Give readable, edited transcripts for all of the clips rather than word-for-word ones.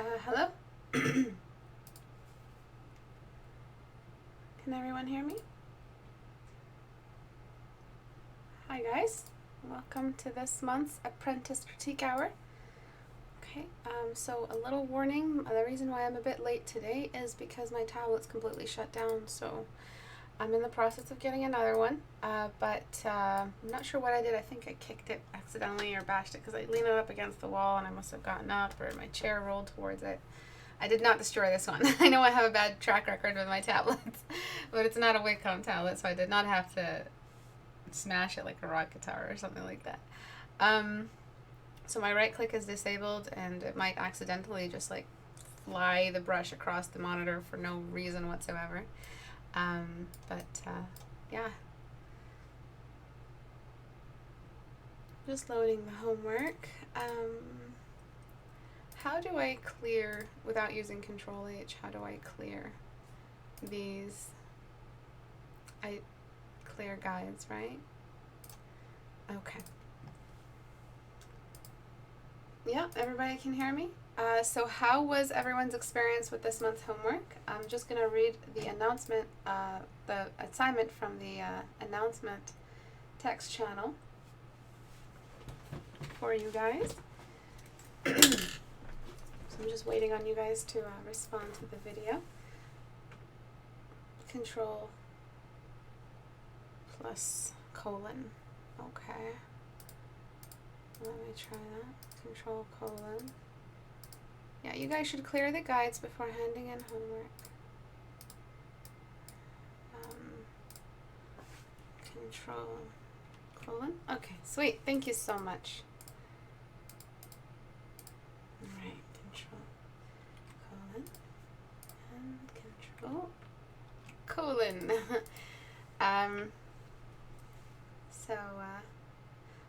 Hello? Can everyone hear me? Hi guys, welcome to this month's Apprentice Critique Hour. Okay, so a little warning, the reason why I'm a bit late today is because my tablet's completely shut down, so I'm in the process of getting another one, but I'm not sure what I did. I think I kicked it accidentally or bashed it because I leaned it up against the wall and I must have gotten up, or my chair rolled towards it. I did not destroy this one. I know I have a bad track record with my tablets, but it's not a Wacom tablet, so I did not have to smash it like a rock guitar or something like that. So my right click is disabled, and it might accidentally just like fly the brush across the monitor for no reason whatsoever. Yeah. Just loading the homework. How do I clear, without using Control H, how do I clear these? I clear guides, right? Okay. Yeah, everybody can hear me? So how was everyone's experience with this month's homework? I'm just going to read the announcement, the assignment from the announcement text channel for you guys. So I'm just waiting on you guys to respond to the video. Control plus colon. Okay. Let me try that. Control colon. Yeah, you guys should clear the guides before handing in homework. Control colon. Okay, sweet. Thank you so much. Alright, control colon and control colon.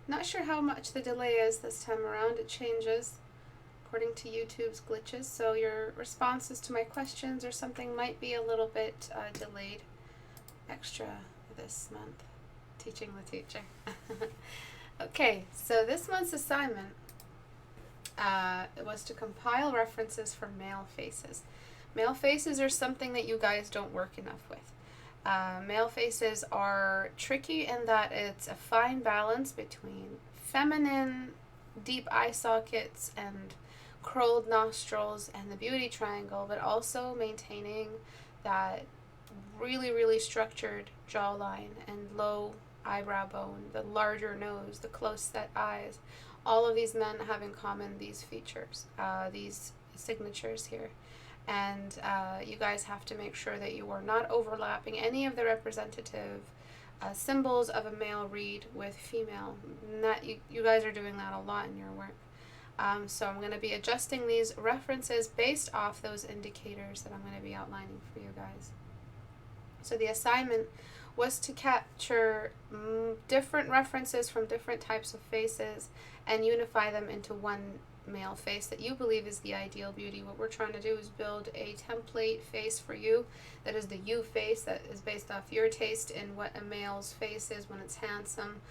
Not sure how much the delay is this time around. It changes according to YouTube's glitches, so your responses to my questions or something might be a little bit delayed. Extra this month. Teaching the teacher. Okay, so this month's assignment it was to compile references for male faces. Male faces are something that you guys don't work enough with. Male faces are tricky in that it's a fine balance between feminine deep eye sockets and curled nostrils and the beauty triangle, but also maintaining that really, really structured jawline and low eyebrow bone, the larger nose, the close set eyes. All of these men have in common these features, these signatures here. And you guys have to make sure that you are not overlapping any of the representative symbols of a male read with female. And that you guys are doing that a lot in your work. So I'm going to be adjusting these references based off those indicators that I'm going to be outlining for you guys. So the assignment was to capture different references from different types of faces and unify them into one male face that you believe is the ideal beauty. What we're trying to do is build a template face for you that is the you face, that is based off your taste in what a male's face is when it's handsome,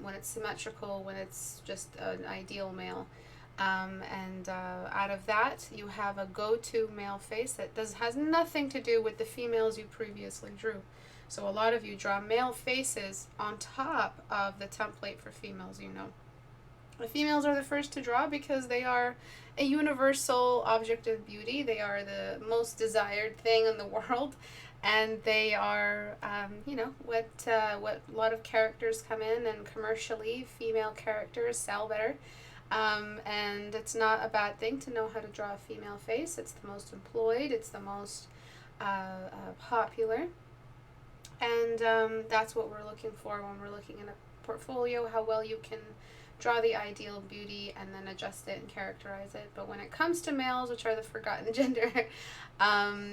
when it's symmetrical, when it's just an ideal male. Out of that, you have a go-to male face that has nothing to do with the females you previously drew. So a lot of you draw male faces on top of the template for females you know. The females are the first to draw because they are a universal object of beauty. They are the most desired thing in the world, and they are, what a lot of characters come in, and commercially, female characters sell better. And it's not a bad thing to know how to draw a female face. It's the most employed. It's the most popular. And that's what we're looking for when we're looking in a portfolio, how well you can draw the ideal beauty and then adjust it and characterize it. But when it comes to males, which are the forgotten gender,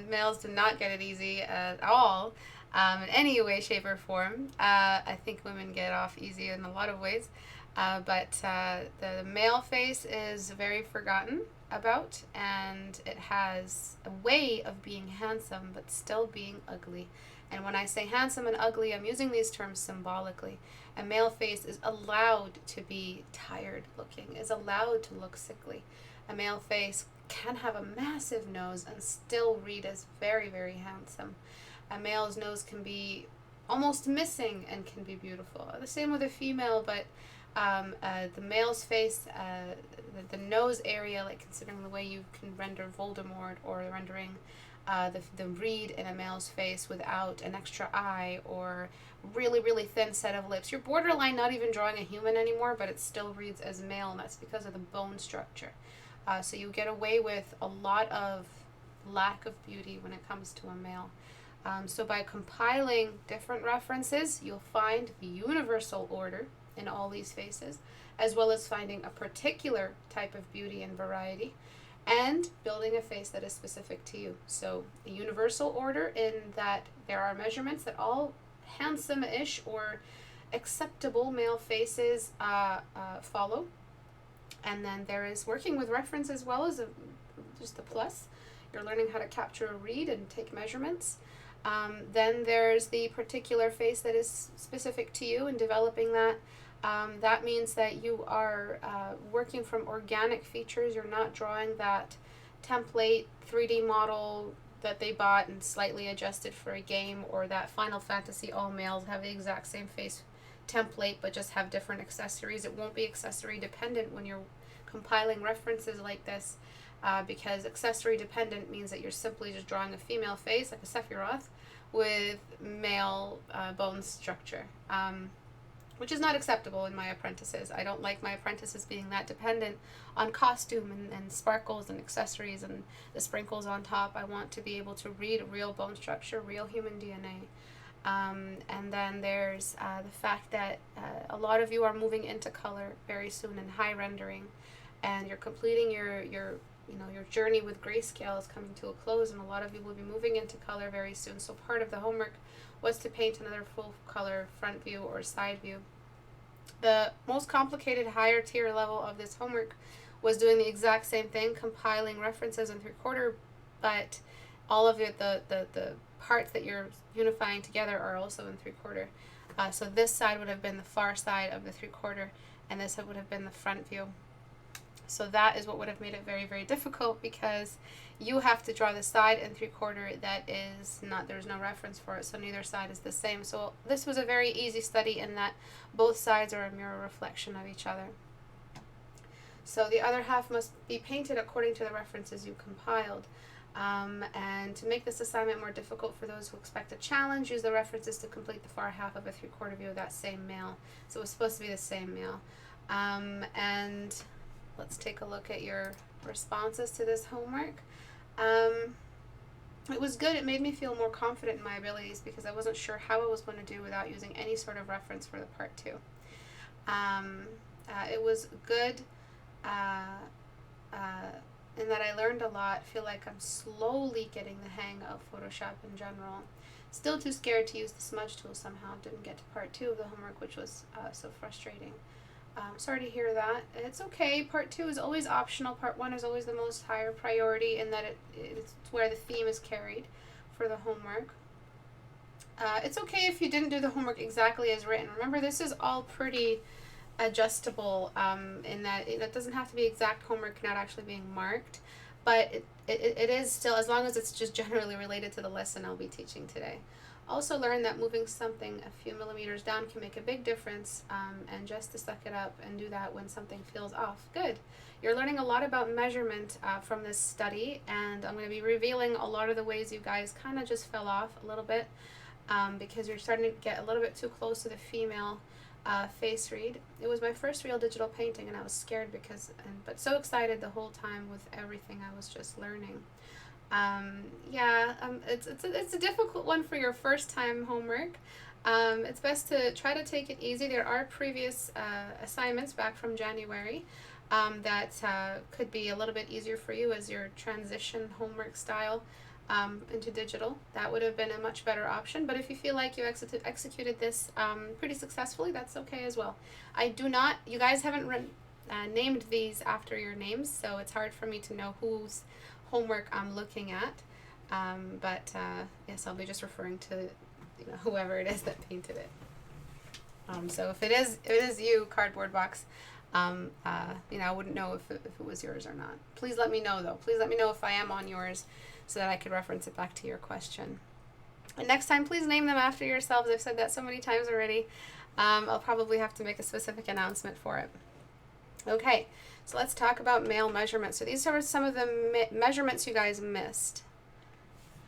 males do not get it easy at all in any way, shape, or form. I think women get off easy in a lot of ways. But the male face is very forgotten about, and it has a way of being handsome but still being ugly. And when I say handsome and ugly, I'm using these terms symbolically. A male face is allowed to be tired looking, is allowed to look sickly. A male face can have a massive nose and still read as very, very handsome. A male's nose can be almost missing and can be beautiful. The same with a female, but the male's face, the nose area, like considering the way you can render Voldemort, or rendering the read in a male's face without an extra eye, or really, really thin set of lips. You're borderline not even drawing a human anymore, but it still reads as male, and that's because of the bone structure. So you get away with a lot of lack of beauty when it comes to a male. So by compiling different references, you'll find the universal order in all these faces, as well as finding a particular type of beauty and variety, and building a face that is specific to you. So a universal order in that there are measurements that all handsome-ish or acceptable male faces follow. And then there is working with reference as well as just a plus. You're learning how to capture a read and take measurements. Then there's the particular face that is specific to you and developing that. That means that you are working from organic features. You're not drawing that template 3D model that they bought and slightly adjusted for a game, or that Final Fantasy all males have the exact same face template but just have different accessories. It won't be accessory dependent when you're compiling references like this, because accessory dependent means that you're simply just drawing a female face like a Sephiroth with male bone structure, which is not acceptable in my apprentices. I don't like my apprentices being that dependent on costume and sparkles and accessories and the sprinkles on top. I want to be able to read real bone structure, real human DNA. And then there's the fact that a lot of you are moving into color very soon in high rendering, and you're completing your journey with grayscale is coming to a close, and a lot of you will be moving into color very soon. So part of the homework was to paint another full color front view or side view. The most complicated higher tier level of this homework was doing the exact same thing, compiling references in 3/4, but all of the parts that you're unifying together are also in 3/4. So this side would have been the far side of the 3/4, and this would have been the front view. So that is what would have made it very, very difficult, because you have to draw the side in 3/4 that is not, there's no reference for it, so neither side is the same. So this was a very easy study in that both sides are a mirror reflection of each other. So the other half must be painted according to the references you compiled. And to make this assignment more difficult for those who expect a challenge, use the references to complete the far half of a 3/4 view of that same male. So it was supposed to be the same male. And let's take a look at your responses to this homework. It was good. It made me feel more confident in my abilities, because I wasn't sure how I was going to do without using any sort of reference for the part 2. It was good in that I learned a lot. I feel like I'm slowly getting the hang of Photoshop in general. Still too scared to use the smudge tool somehow. Didn't get to part 2 of the homework, which was so frustrating. Sorry to hear that. It's okay. Part 2 is always optional. Part 1 is always the most higher priority, in that it's where the theme is carried for the homework. It's okay if you didn't do the homework exactly as written. Remember, this is all pretty adjustable, in that it doesn't have to be exact homework, not actually being marked, but it is still, as long as it's just generally related to the lesson I'll be teaching today. Also learn that moving something a few millimeters down can make a big difference, and just to suck it up and do that when something feels off. Good. You're learning a lot about measurement from this study, and I'm going to be revealing a lot of the ways you guys kind of just fell off a little bit, because you're starting to get a little bit too close to the female face read. It was my first real digital painting, and I was scared but so excited the whole time with everything I was just learning. It's a difficult one for your first time homework. It's best to try to take it easy. There are previous assignments back from January that could be a little bit easier for you as your transition homework style into digital. That would have been a much better option, but if you feel like you executed this pretty successfully, that's okay as well. You guys haven't named these after your names, so it's hard for me to know whose homework I'm looking at, but yes, I'll be just referring to whoever it is that painted it. So if it is you, cardboard box, You know, I wouldn't know if it was yours or not. Please let me know, though. Please let me know if I am on yours so that I could reference it back to your question. And next time, please name them after yourselves. I've said that so many times already. I'll probably have to make a specific announcement for it. Okay, so let's talk about male measurements. So these are some of the measurements you guys missed.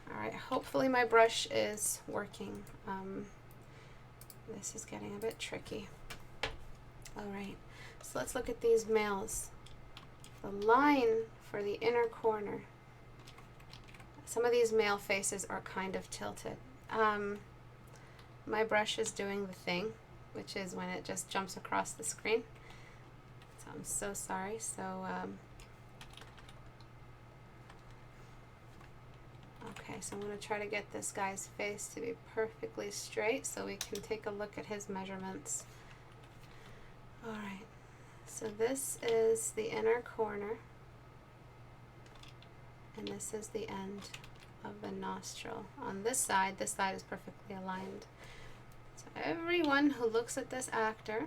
All right, hopefully my brush is working. This is getting a bit tricky. All right, so let's look at these males. The line for the inner corner. Some of these male faces are kind of tilted. My brush is doing the thing, which is when it just jumps across the screen. So I'm so sorry. So, okay, so I'm going to try to get this guy's face to be perfectly straight so we can take a look at his measurements. All right, so this is the inner corner, and this is the end of the nostril. On this side is perfectly aligned. So everyone who looks at this actor,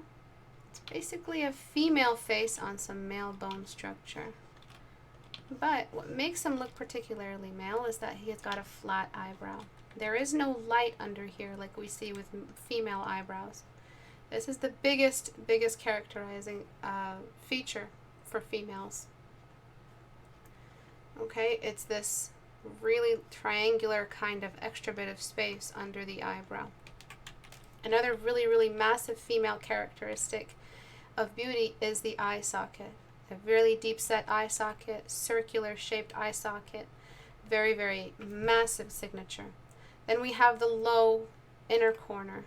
it's basically a female face on some male bone structure. But what makes him look particularly male is that he has got a flat eyebrow. There is no light under here like we see with female eyebrows. This is the biggest characterizing feature for females. Okay, it's this really triangular kind of extra bit of space under the eyebrow. Another really massive female characteristic of beauty is the eye socket. A really deep set eye socket, circular shaped eye socket, very massive signature. Then we have the low inner corner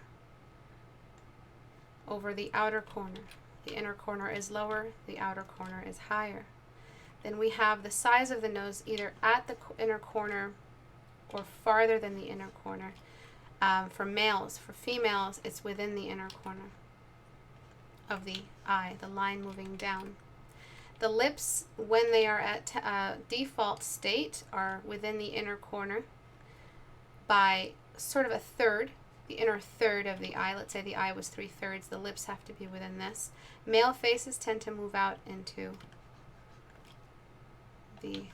over the outer corner. The inner corner is lower, the outer corner is higher. Then we have the size of the nose either at the inner corner or farther than the inner corner. For males, for females, it's within the inner corner of the eye, the line moving down. The lips, when they are at default state, are within the inner corner by sort of a third, the inner third of the eye. Let's say the eye was 3/3, the lips have to be within this. Male faces tend to move out into the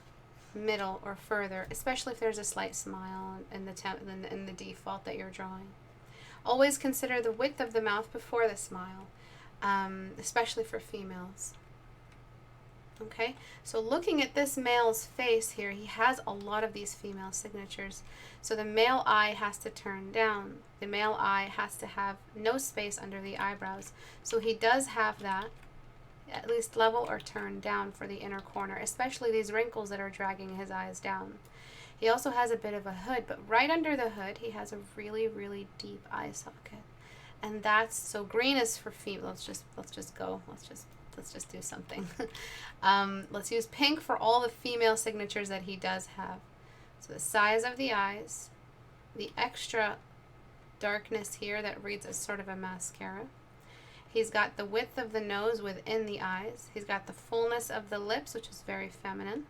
middle or further, especially if there's a slight smile in the default that you're drawing. Always consider the width of the mouth before the smile, especially for females. Okay, so looking at this male's face here, he has a lot of these female signatures. So the male eye has to turn down. The male eye has to have no space under the eyebrows. So he does have that, at least level or turn down for the inner corner, especially these wrinkles that are dragging his eyes down. He also has a bit of a hood, but right under the hood, he has a really deep eye socket. And that's, so green is for female. Let's just do something. Let's use pink for all the female signatures that he does have. So the size of the eyes, the extra darkness here that reads as sort of a mascara. He's got the width of the nose within the eyes. He's got the fullness of the lips, which is very feminine.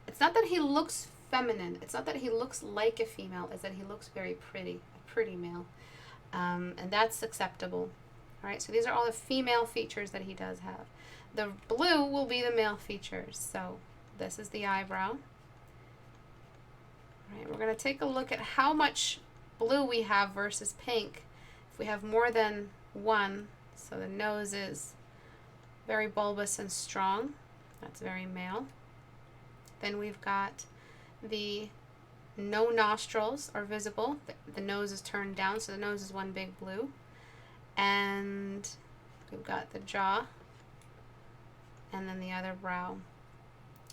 It's not that he looks feminine. It's not that he looks like a female. It's that he looks very pretty, a pretty male. And that's acceptable. All right, so these are all the female features that he does have. The blue will be the male features. So this is the eyebrow. All right, we're going to take a look at how much blue we have versus pink. If we have more than one, so the nose is very bulbous and strong, that's very male. Then we've got the no nostrils are visible, the nose is turned down, so the nose is one big blue. And we've got the jaw and then the other brow.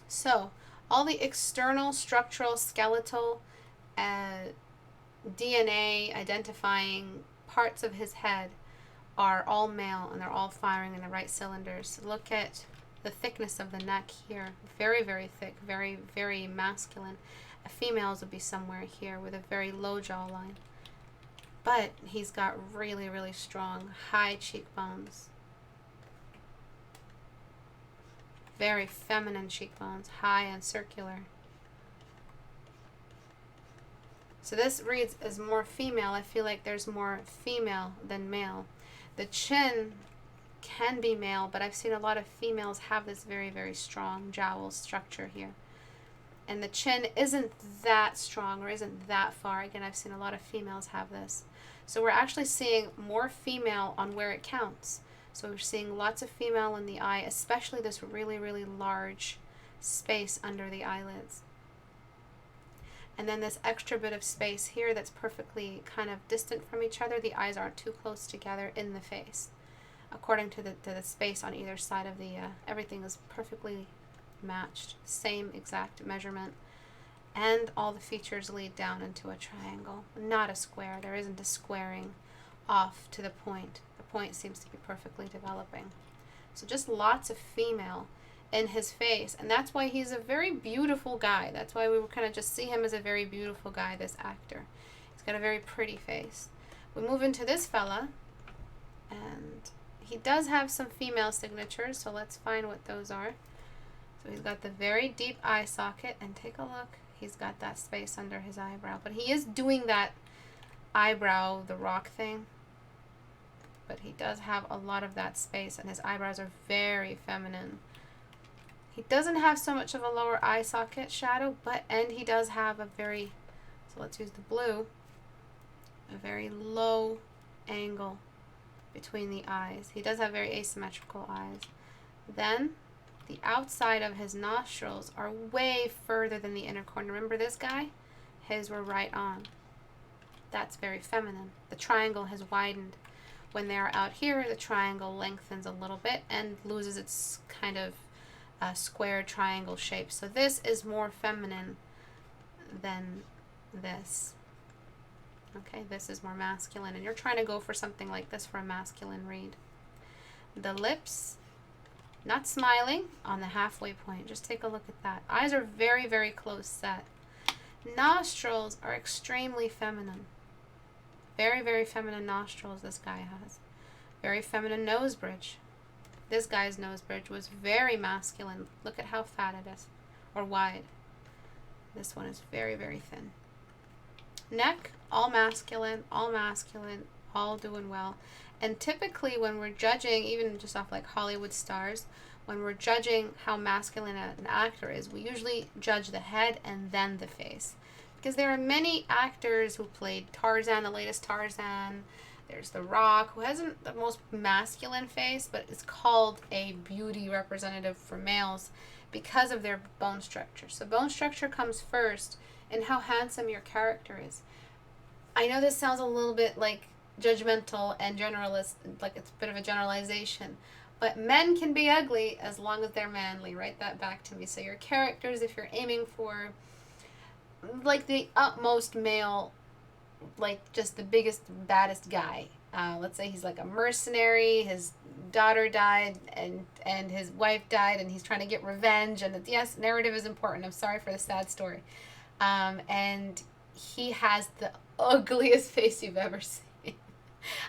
So all the external structural skeletal DNA identifying parts of his head are all male, and they're all firing in the right cylinders. Look at the thickness of the neck here. Very thick, very masculine. A female's would be somewhere here with a very low jawline. But he's got really strong, high cheekbones. Very feminine cheekbones, high and circular. So this reads as more female. I feel like there's more female than male. The chin can be male, but I've seen a lot of females have this very, very strong jowl structure here. And the chin isn't that strong or isn't that far. Again, I've seen a lot of females have this. So we're actually seeing more female on where it counts. So we're seeing lots of female in the eye, especially this really, really large space under the eyelids. And then this extra bit of space here that's perfectly kind of distant from each other. The eyes aren't too close together in the face. According to the space on either side of the, everything is perfectly matched. Same exact measurement. And all the features lead down into a triangle, not a square. There isn't a squaring off to the point. The point seems to be perfectly developing. So just lots of female in his face, and that's why he's a very beautiful guy. That's why we kind of just see him as a very beautiful guy, this actor. He's got a very pretty face. We move into this fella, and he does have some female signatures, so let's find what those are. So he's got the very deep eye socket, and take a look. He's got that space under his eyebrow, but he is doing that eyebrow, the rock thing, but he does have a lot of that space, and his eyebrows are very feminine. He doesn't have so much of a lower eye socket shadow, and he does have a very, so let's use the blue, a very low angle between the eyes. He does have very asymmetrical eyes. Then the outside of his nostrils are way further than the inner corner. Remember this guy? His were right on. That's very feminine. The triangle has widened. When they are out here, the triangle lengthens a little bit and loses its kind of square triangle shape. So this is more feminine than this. Okay, this is more masculine, and you're trying to go for something like this for a masculine read. The lips, not smiling, on the halfway point. Just take a look at that. Eyes are very, very close set. Nostrils are extremely feminine. Very, very feminine nostrils this guy has. Very feminine nose bridge. This guy's nose bridge was very masculine. Look at how fat it is, or wide. This one is very, very thin. Neck, all masculine, all doing well. And typically when we're judging, even just off like Hollywood stars, when we're judging how masculine an actor is, we usually judge the head and then the face. Because there are many actors who played Tarzan, the latest Tarzan. There's The Rock, who hasn't the most masculine face, but is called a beauty representative for males because of their bone structure. So bone structure comes first in how handsome your character is. I know this sounds a little bit like judgmental and generalist, like it's a bit of a generalization, but men can be ugly as long as they're manly. Write that back to me. So your characters, if you're aiming for like the utmost male, like just the biggest, baddest guy. Let's say he's like a mercenary, his daughter died and his wife died and he's trying to get revenge, and yes, narrative is important. I'm sorry for the sad story. And he has the ugliest face you've ever seen.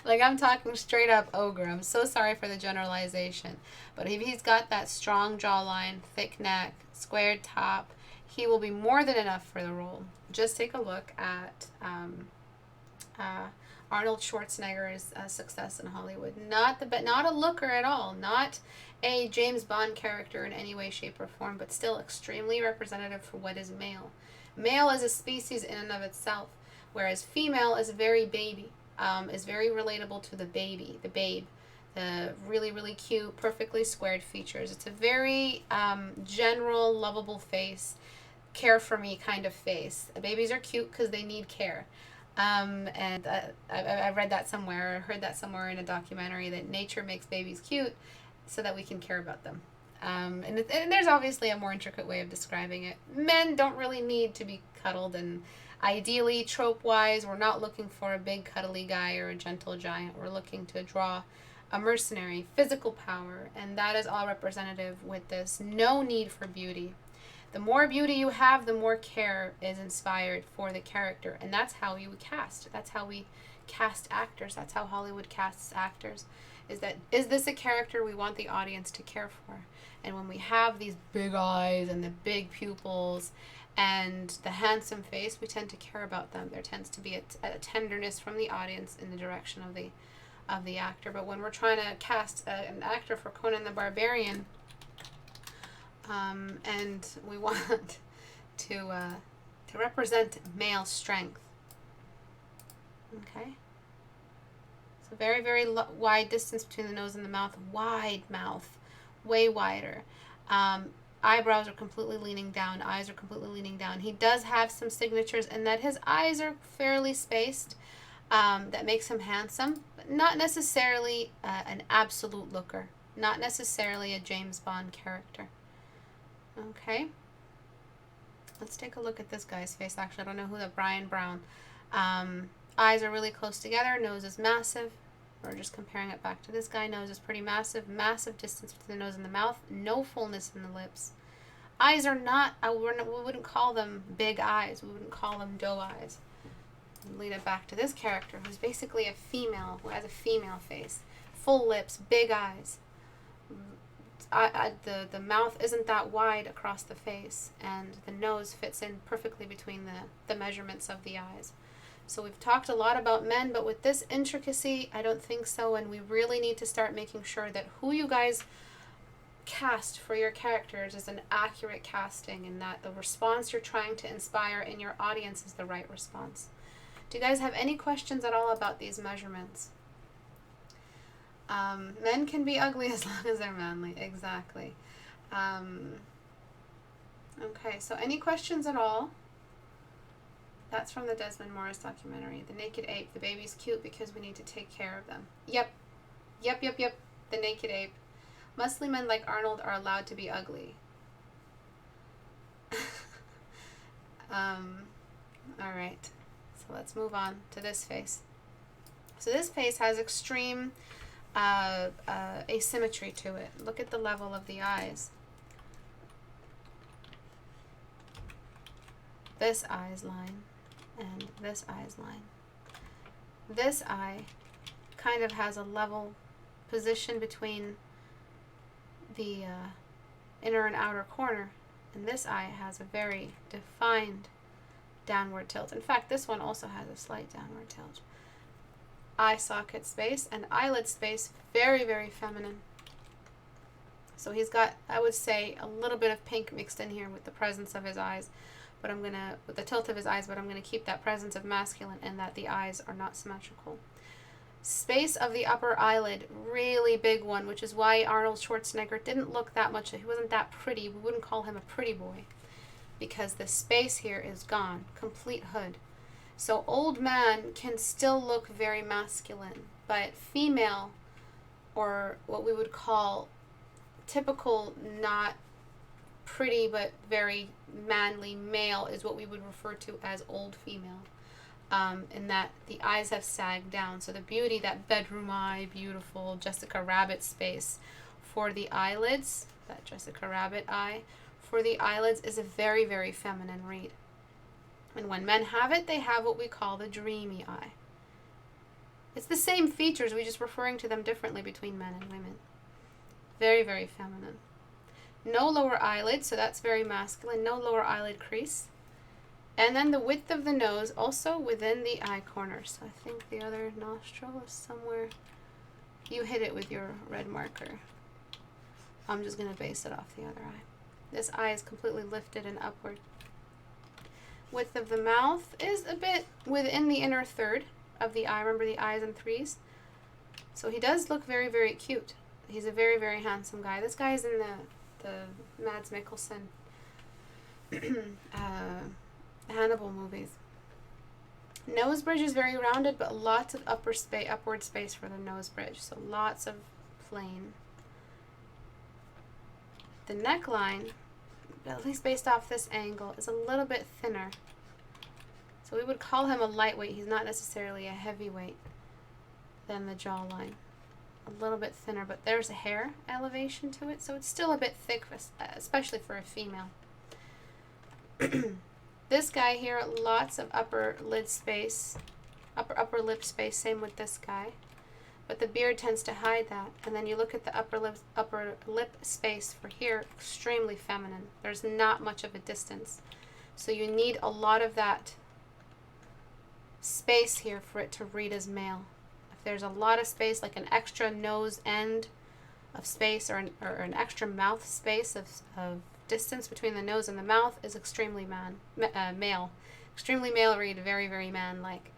Like, I'm talking straight up ogre. I'm so sorry for the generalization. But if he's got that strong jawline, thick neck, squared top, he will be more than enough for the role. Just take a look at Arnold Schwarzenegger's success in Hollywood. Not a looker at all. Not a James Bond character in any way, shape, or form, but still extremely representative for what is male. Male is a species in and of itself, whereas female is very baby, is very relatable to the baby, the babe, the really, really cute, perfectly squared features. It's a very general, lovable face, care for me kind of face. Babies are cute because they need care. And I read that somewhere, or heard that somewhere in a documentary, that nature makes babies cute so that we can care about them. And there's obviously a more intricate way of describing it. Men don't really need to be cuddled, and ideally, trope-wise, we're not looking for a big cuddly guy or a gentle giant. We're looking to draw a mercenary, physical power, and that is all representative with this. No need for beauty. The more beauty you have, the more care is inspired for the character, and that's how you cast. That's how we cast actors. That's how Hollywood casts actors. Is this a character we want the audience to care for? And when we have these big eyes and the big pupils and the handsome face, we tend to care about them. There tends to be a tenderness from the audience in the direction of the actor. But when we're trying to cast an actor for Conan the Barbarian, and we want to represent male strength, okay? So very, very wide distance between the nose and the mouth. Wide mouth, way wider. Eyebrows are completely leaning down. Eyes are completely leaning down. He does have some signatures in that his eyes are fairly spaced. That makes him handsome, but not necessarily an absolute looker. Not necessarily a James Bond character. Okay. Let's take a look at this guy's face. Actually, I don't know who that Brian Brown. Eyes are really close together. Nose is massive. We're just comparing it back to this guy. Nose is pretty massive. Massive distance between the nose and the mouth. No fullness in the lips. Eyes are not, we wouldn't call them big eyes. We wouldn't call them doe eyes. Lead it back to this character, who's basically a female, who has a female face. Full lips, big eyes. The mouth isn't that wide across the face, and the nose fits in perfectly between the measurements of the eyes. So we've talked a lot about men, but with this intricacy, I don't think so, and we really need to start making sure that who you guys cast for your characters is an accurate casting, and that the response you're trying to inspire in your audience is the right response. Do you guys have any questions at all about these measurements? Men can be ugly as long as they're manly. Exactly. Okay, so any questions at all? That's from the Desmond Morris documentary. The Naked Ape. The baby's cute because we need to take care of them. Yep. The Naked Ape. Muscly men like Arnold are allowed to be ugly. Alright. So let's move on to this face. So this face has extreme asymmetry to it. Look at the level of the eyes. This eye's line and this eye's line. This eye kind of has a level position between the inner and outer corner, and this eye has a very defined downward tilt. In fact, this one also has a slight downward tilt. Eye socket space and eyelid space, very, very feminine. So he's got, I would say, a little bit of pink mixed in here with the presence of his eyes, but with the tilt of his eyes, but I'm going to keep that presence of masculine and that the eyes are not symmetrical. Space of the upper eyelid, really big one, which is why Arnold Schwarzenegger didn't look that much, he wasn't that pretty, we wouldn't call him a pretty boy, because the space here is gone, complete hood. So old man can still look very masculine, but female, or what we would call typical, not pretty but very manly male, is what we would refer to as old female. In that the eyes have sagged down. So the beauty, that bedroom eye, beautiful Jessica Rabbit space for the eyelids, that Jessica Rabbit eye, for the eyelids is a very, very feminine read. And when men have it, they have what we call the dreamy eye. It's the same features, we're just referring to them differently between men and women. Very, very feminine. No lower eyelid, so that's very masculine. No lower eyelid crease. And then the width of the nose also within the eye corner. So I think the other nostril is somewhere. You hit it with your red marker. I'm just going to base it off the other eye. This eye is completely lifted and upward. Width of the mouth is a bit within the inner third of the eye. Remember, the eye's in threes. So he does look very, very cute. He's a very, very handsome guy. This guy is in the Mads Mikkelsen Hannibal movies. Nose bridge is very rounded, but lots of upward space for the nose bridge. So lots of plane. The neckline, at least based off this angle, is a little bit thinner. So we would call him a lightweight. He's not necessarily a heavyweight than the jawline. A little bit thinner, but there's a hair elevation to it, so it's still a bit thick, especially for a female. This guy here, lots of upper lid space, upper lip space, same with this guy. But the beard tends to hide that. And then you look at the upper lip space for here, extremely feminine. There's not much of a distance. So you need a lot of that space here for it to read as male. there's a lot of space, like an extra nose end of space, or an extra mouth space of distance between the nose and the mouth, is extremely male. Extremely male read, very, very man-like.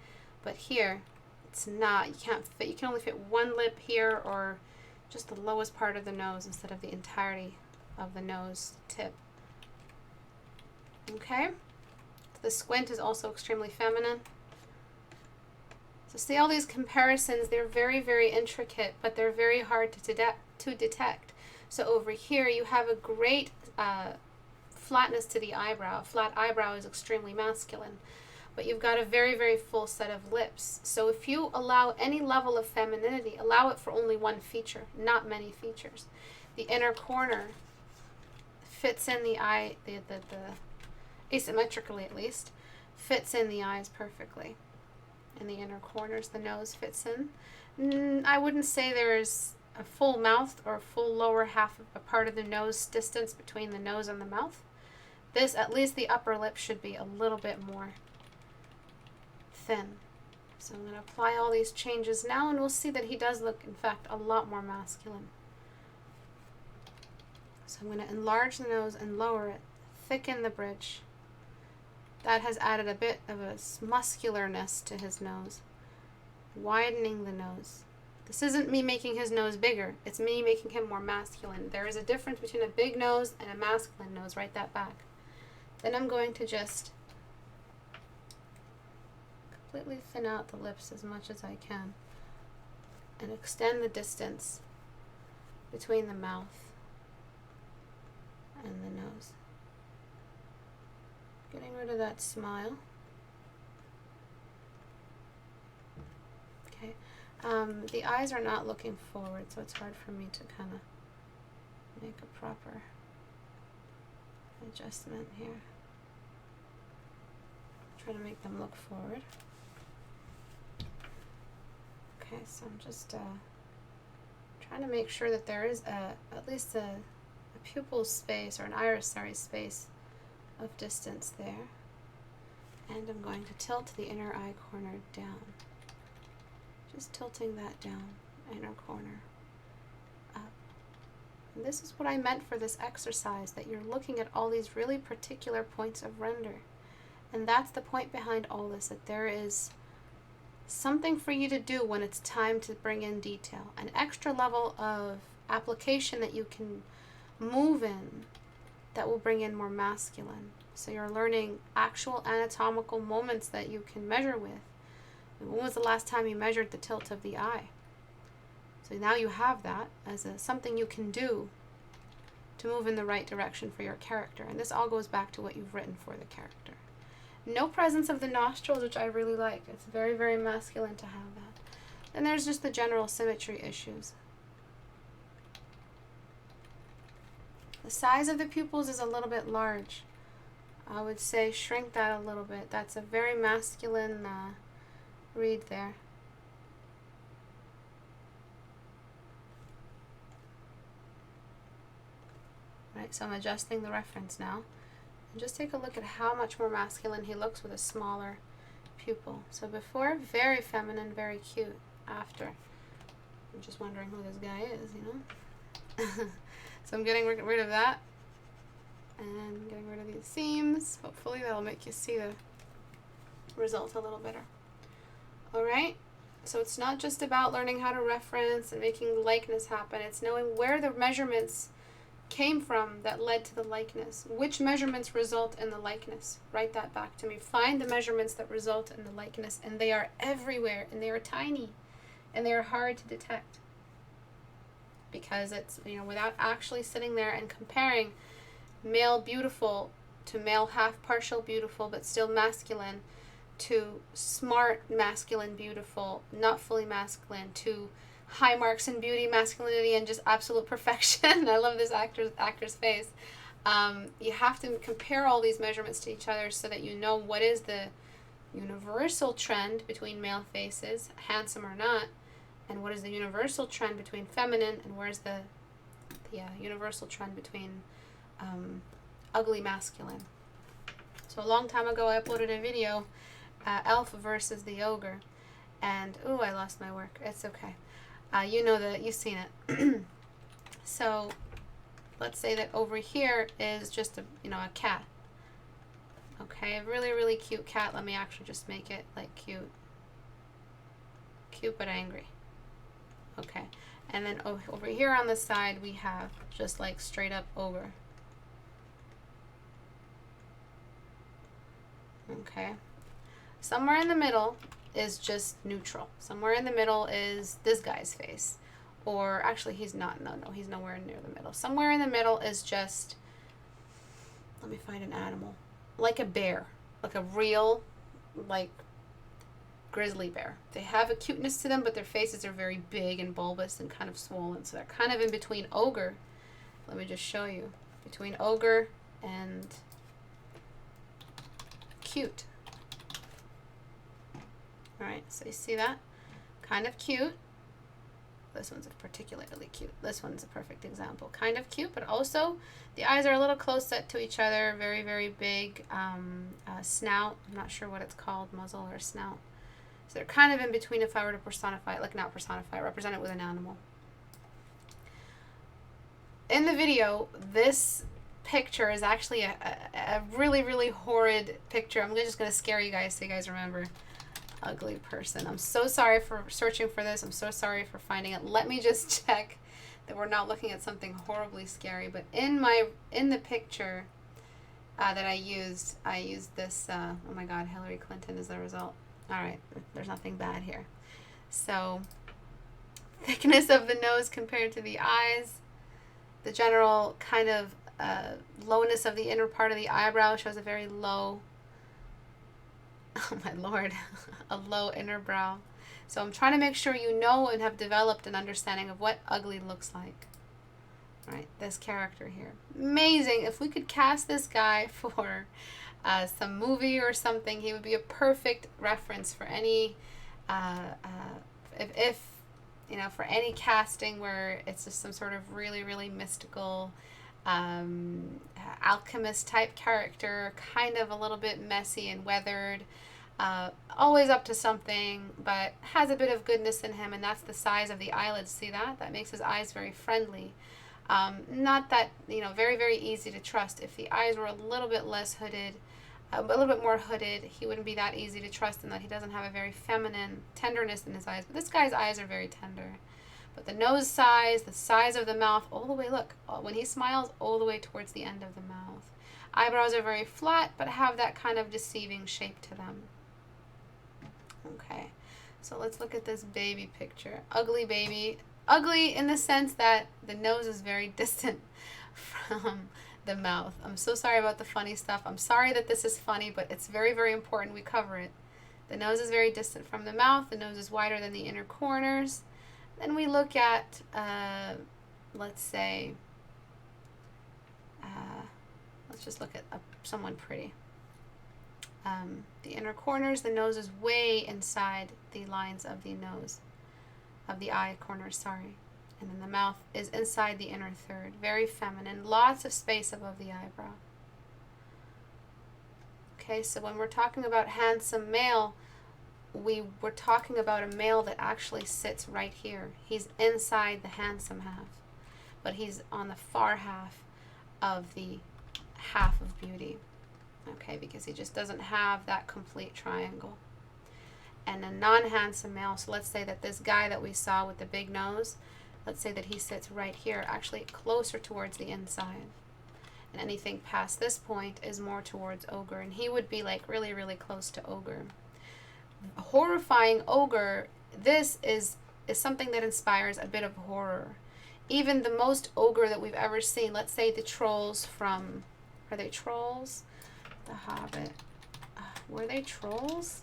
But here, it's not. You can't fit. You can only fit one lip here, or just the lowest part of the nose instead of the entirety of the nose tip. Okay? The squint is also extremely feminine. So see all these comparisons, they're very, very intricate, but they're very hard to detect. So over here you have a great flatness to the eyebrow. A flat eyebrow is extremely masculine, but you've got a very, very full set of lips. So if you allow any level of femininity, allow it for only one feature, not many features. The inner corner fits in the eye, the asymmetrically at least, fits in the eyes perfectly. In the inner corners, the nose fits in. I wouldn't say there's a full mouth or a full lower half of a part of the nose distance between the nose and the mouth. This, at least the upper lip, should be a little bit more thin. So I'm going to apply all these changes now, and we'll see that he does look, in fact, a lot more masculine. So I'm going to enlarge the nose and lower it, thicken the bridge. That has added a bit of a muscularness to his nose, widening the nose. This isn't me making his nose bigger, it's me making him more masculine. There is a difference between a big nose and a masculine nose. Write that back. Then I'm going to just completely thin out the lips as much as I can and extend the distance between the mouth and the nose. Getting rid of that smile. Okay. The eyes are not looking forward, so it's hard for me to kind of make a proper adjustment here. Try to make them look forward. Okay, so I'm just trying to make sure that there is at least a pupil space, or an iris, space of distance there. And I'm going to tilt the inner eye corner down. Just tilting that down, inner corner up. And this is what I meant for this exercise, that you're looking at all these really particular points of render. And that's the point behind all this, that there is something for you to do when it's time to bring in detail. An extra level of application that you can move in that will bring in more masculine. So you're learning actual anatomical moments that you can measure with. When was the last time you measured the tilt of the eye? So now you have that as something you can do to move in the right direction for your character. And this all goes back to what you've written for the character. No presence of the nostrils, which I really like. It's very, very masculine to have that. Then there's just the general symmetry issues. The size of the pupils is a little bit large. I would say shrink that a little bit. That's a very masculine read there. Right, so I'm adjusting the reference now. And just take a look at how much more masculine he looks with a smaller pupil. So before, very feminine, very cute. After, I'm just wondering who this guy is, you know? So I'm getting rid of that. And getting rid of these seams. Hopefully that'll make you see the result a little better. Alright, so it's not just about learning how to reference and making the likeness happen. It's knowing where the measurements came from that led to the likeness. Which measurements result in the likeness? Write that back to me. Find the measurements that result in the likeness, and they are everywhere, and they are tiny, and they are hard to detect. Because it's, you know, without actually sitting there and comparing male beautiful to male half partial beautiful but still masculine, to smart masculine beautiful, not fully masculine, to high marks in beauty, masculinity, and just absolute perfection. I love this actor's face. You have to compare all these measurements to each other so that you know what is the universal trend between male faces, handsome or not, and what is the universal trend between feminine, and where's the universal trend between ugly masculine. So a long time ago I uploaded a video, Elf versus the Ogre, And, ooh, I lost my work. It's okay. You know that, you've seen it. So let's say that over here is just a, you know, a cat. Okay, a really, really cute cat. Let me actually just make it like cute. Cute but angry. Okay, and then over here on the side we have just like straight up ogre. Okay, somewhere in the middle is just neutral. Somewhere in the middle is this guy's face. Or actually he's not, no, he's nowhere near the middle. Somewhere in the middle is just, let me find an animal. Like a bear, like a real, like, grizzly bear. They have a cuteness to them, but their faces are very big and bulbous and kind of swollen. So they're kind of in between ogre. Let me just show you. Between ogre and cute. Alright, so you see that? Kind of cute. This one's particularly cute. This one's a perfect example. Kind of cute, but also the eyes are a little close set to each other. Very, very big snout. I'm not sure what it's called, muzzle or snout. So they're kind of in between if I were to personify it, like not personify, represent it with an animal. In the video, this picture is actually a really, really horrid picture. I'm just going to scare you guys so you guys remember. Ugly person. I'm so sorry for searching for this. I'm so sorry for finding it. Let me just check that we're not looking at something horribly scary. But in the picture that I used this. Oh my God, Hillary Clinton is the result. All right, there's nothing bad here. So thickness of the nose compared to the eyes, the general kind of lowness of the inner part of the eyebrow shows a very low. Oh my Lord, a low inner brow. So I'm trying to make sure you know and have developed an understanding of what ugly looks like. Right, this character here. Amazing. If we could cast this guy for some movie or something, he would be a perfect reference for any, if you know, for any casting where it's just some sort of really, really mystical, alchemist type character, kind of a little bit messy and weathered, always up to something, but has a bit of goodness in him, and that's the size of the eyelids. See that? That makes his eyes very friendly. Not that, you know, very, very easy to trust. If the eyes were a little bit less hooded, a little bit more hooded, he wouldn't be that easy to trust, in that he doesn't have a very feminine tenderness in his eyes. But this guy's eyes are very tender. But the nose size, the size of the mouth, all the way, look, when he smiles, all the way towards the end of the mouth. Eyebrows are very flat, but have that kind of deceiving shape to them. Okay, so let's look at this baby picture. Ugly baby. Ugly in the sense that the nose is very distant from the mouth. I'm so sorry about the funny stuff. I'm sorry that this is funny, but it's very, very important we cover it. The nose is very distant from the mouth. The nose is wider than the inner corners. Then we look at, let's say, let's just look at someone pretty. The inner corners, the nose is way inside the lines of the nose, of the eye corners, sorry. And then the mouth is inside the inner third. Very feminine, lots of space above the eyebrow. Okay, so when we're talking about handsome male, we're talking about a male that actually sits right here. He's inside the handsome half, but he's on the far half of the half of beauty. Okay, because he just doesn't have that complete triangle. And a non-handsome male, so let's say that this guy that we saw with the big nose, let's say that he sits right here, actually closer towards the inside. And anything past this point is more towards ogre, and he would be like really, really close to ogre. Horrifying ogre, this is something that inspires a bit of horror. Even the most ogre that we've ever seen, let's say the trolls from, are they trolls? The Hobbit. Were they trolls?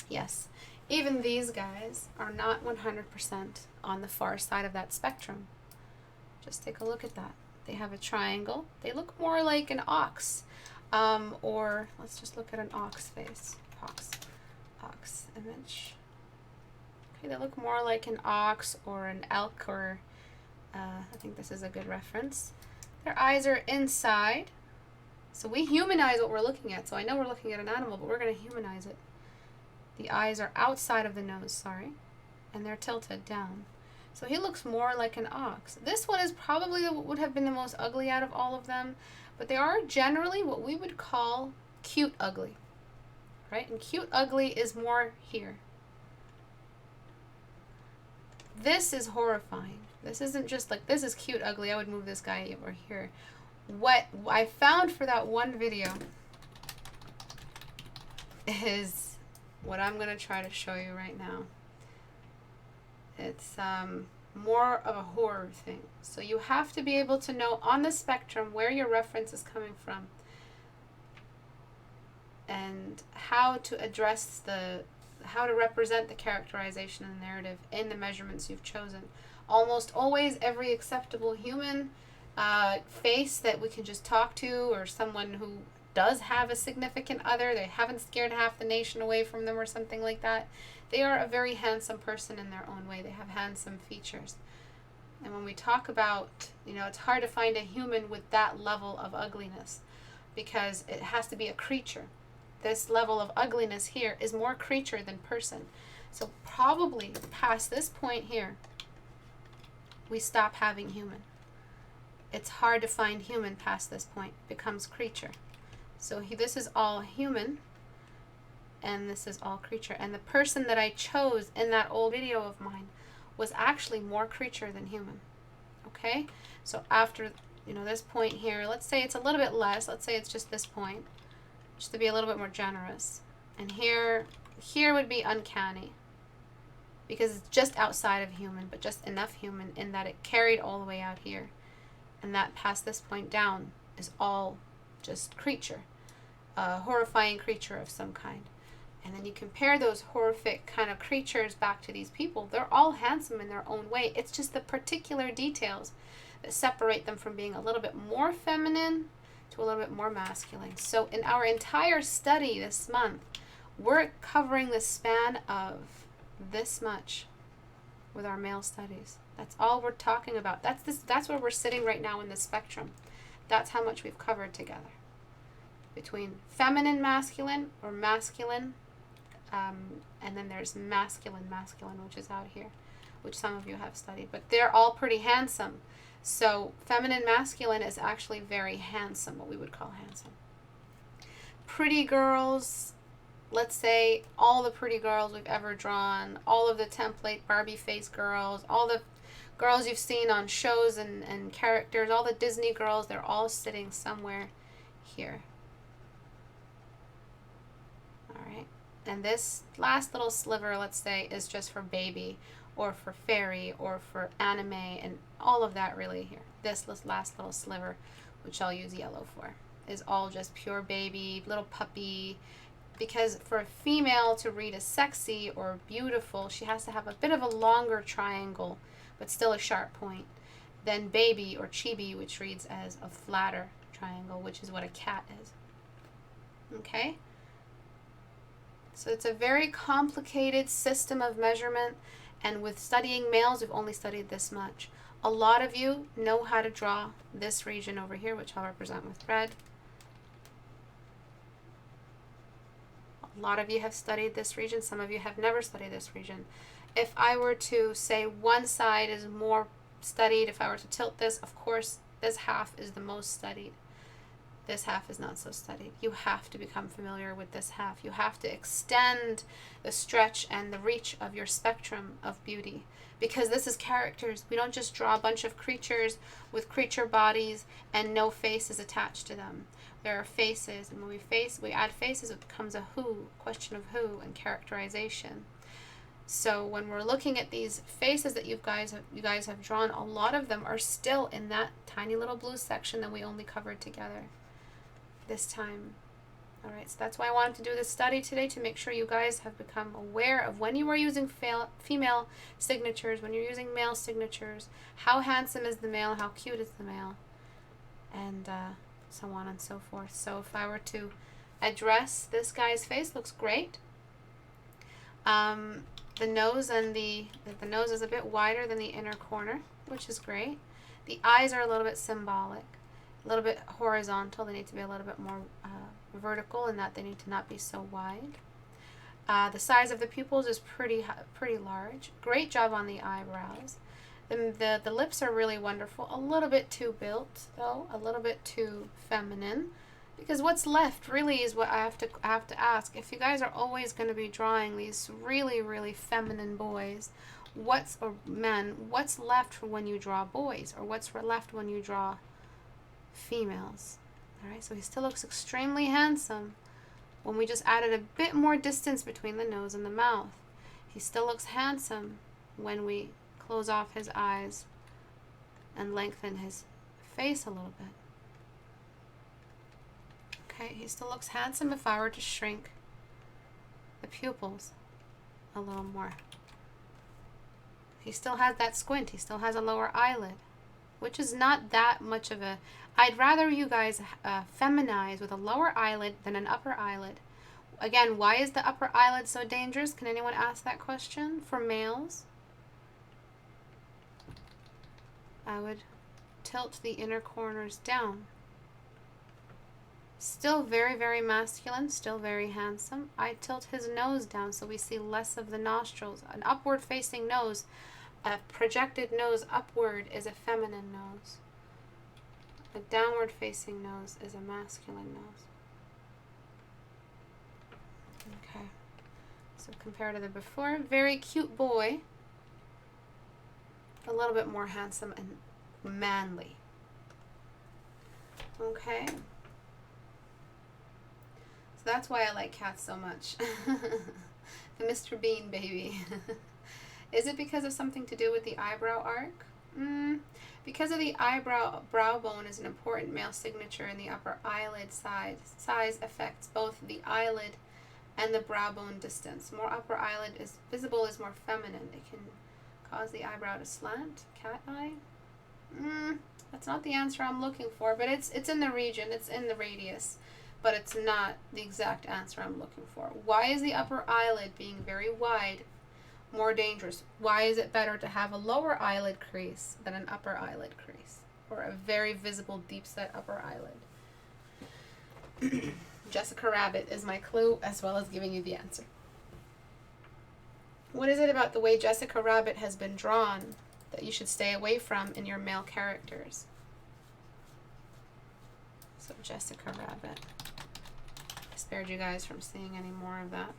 Yes. Even these guys are not 100% on the far side of that spectrum. Just take a look at that. They have a triangle. They look more like an ox. Or let's just look at an ox face. Ox image. Okay, they look more like an ox or an elk, or I think this is a good reference. Their eyes are inside. So we humanize what we're looking at. So I know we're looking at an animal, but we're going to humanize it. The eyes are outside of the nose, sorry, and they're tilted down. So he looks more like an ox. This one is probably would have been the most ugly out of all of them, but they are generally what we would call cute ugly, right? And cute ugly is more here. This is horrifying. This isn't just like, this is cute ugly. I would move this guy over here. What I found for that one video is what I'm going to try to show you right now. It's more of a horror thing. So you have to be able to know on the spectrum where your reference is coming from and how to address how to represent the characterization and the narrative in the measurements you've chosen. Almost always every acceptable human face that we can just talk to, or someone who does have a significant other, they haven't scared half the nation away from them or something like that. They are a very handsome person in their own way. They have handsome features. And when we talk about, it's hard to find a human with that level of ugliness because it has to be a creature. This level of ugliness here is more creature than person. So probably past this point here, we stop having human. It's hard to find human past this point. It becomes creature. So this is all human, and this is all creature. And the person that I chose in that old video of mine was actually more creature than human. Okay? So after, this point here, let's say it's a little bit less. Let's say it's just this point, just to be a little bit more generous. And here would be uncanny, because it's just outside of human, but just enough human in that it carried all the way out here. And that past this point down is all just creature, a horrifying creature of some kind. And then you compare those horrific kind of creatures back to these people. They're all handsome in their own way. It's just the particular details that separate them from being a little bit more feminine to a little bit more masculine. So in our entire study this month, we're covering the span of this much with our male studies. That's all we're talking about. That's where we're sitting right now in the spectrum. That's how much we've covered together. Between feminine, masculine, or masculine, and then there's masculine, which is out here, which some of you have studied. But they're all pretty handsome. So feminine, masculine is actually very handsome, what we would call handsome. Pretty girls, let's say all the pretty girls we've ever drawn, all of the template Barbie face girls, all the girls you've seen on shows and characters, all the Disney girls, they're all sitting somewhere here. All right. And this last little sliver, let's say, is just for baby or for fairy or for anime and all of that really here. This last little sliver, which I'll use yellow for, is all just pure baby, little puppy. Because for a female to read as sexy or beautiful, she has to have a bit of a longer triangle, but still a sharp point, than baby or chibi, which reads as a flatter triangle, which is what a cat is. Okay? So it's a very complicated system of measurement, and with studying males, we've only studied this much. A lot of you know how to draw this region over here, which I'll represent with red. A lot of you have studied this region. Some of you have never studied this region. If I were to say one side is more studied, if I were to tilt this, of course, this half is the most studied. This half is not so studied. You have to become familiar with this half. You have to extend the stretch and the reach of your spectrum of beauty, because this is characters. We don't just draw a bunch of creatures with creature bodies and no faces attached to them. There are faces, and when we add faces, it becomes a who, question of who, and characterization. So when we're looking at these faces that you guys have drawn, a lot of them are still in that tiny little blue section that we only covered together this time. All right, so that's why I wanted to do this study today, to make sure you guys have become aware of when you are using female signatures, when you're using male signatures, how handsome is the male, how cute is the male, and so on and so forth. So if I were to address this guy's face, looks great. The nose the nose is a bit wider than the inner corner, which is great. The eyes are a little bit symbolic, a little bit horizontal. They need to be a little bit more vertical, in that they need to not be so wide. The size of the pupils is pretty large. Great job on the eyebrows. The lips are really wonderful. A little bit too built, though. A little bit too feminine. Because what's left really is what I have to ask. If you guys are always going to be drawing these really, really feminine boys, what's left for when you draw boys, or what's left when you draw females? All right, so he still looks extremely handsome when we just added a bit more distance between the nose and the mouth. He still looks handsome when we close off his eyes and lengthen his face a little bit. Okay, he still looks handsome if I were to shrink the pupils a little more. He still has that squint. He still has a lower eyelid, which is not that much of a... I'd rather you guys feminize with a lower eyelid than an upper eyelid. Again, why is the upper eyelid so dangerous? Can anyone ask that question for males? I would tilt the inner corners down. Still very, very masculine, still very handsome. I tilt his nose down so we see less of the nostrils. An upward facing nose, a projected nose upward is a feminine nose. A downward facing nose is a masculine nose. Okay, so compared to the before, very cute boy. A little bit more handsome and manly. Okay. So that's why I like cats so much. The Mr. Bean baby. Is it because of something to do with the eyebrow arc? Because of the brow bone is an important male signature, and the upper eyelid size affects both the eyelid and the brow bone distance. More upper eyelid is visible is more feminine. It can cause the eyebrow to slant. Cat eye? That's not the answer I'm looking for, but it's in the region, it's in the radius, but it's not the exact answer I'm looking for. Why is the upper eyelid being very wide more dangerous? Why is it better to have a lower eyelid crease than an upper eyelid crease, or a very visible deep set upper eyelid? Jessica Rabbit is my clue, as well as giving you the answer. What is it about the way Jessica Rabbit has been drawn that you should stay away from in your male characters? So Jessica Rabbit. I spared you guys from seeing any more of that.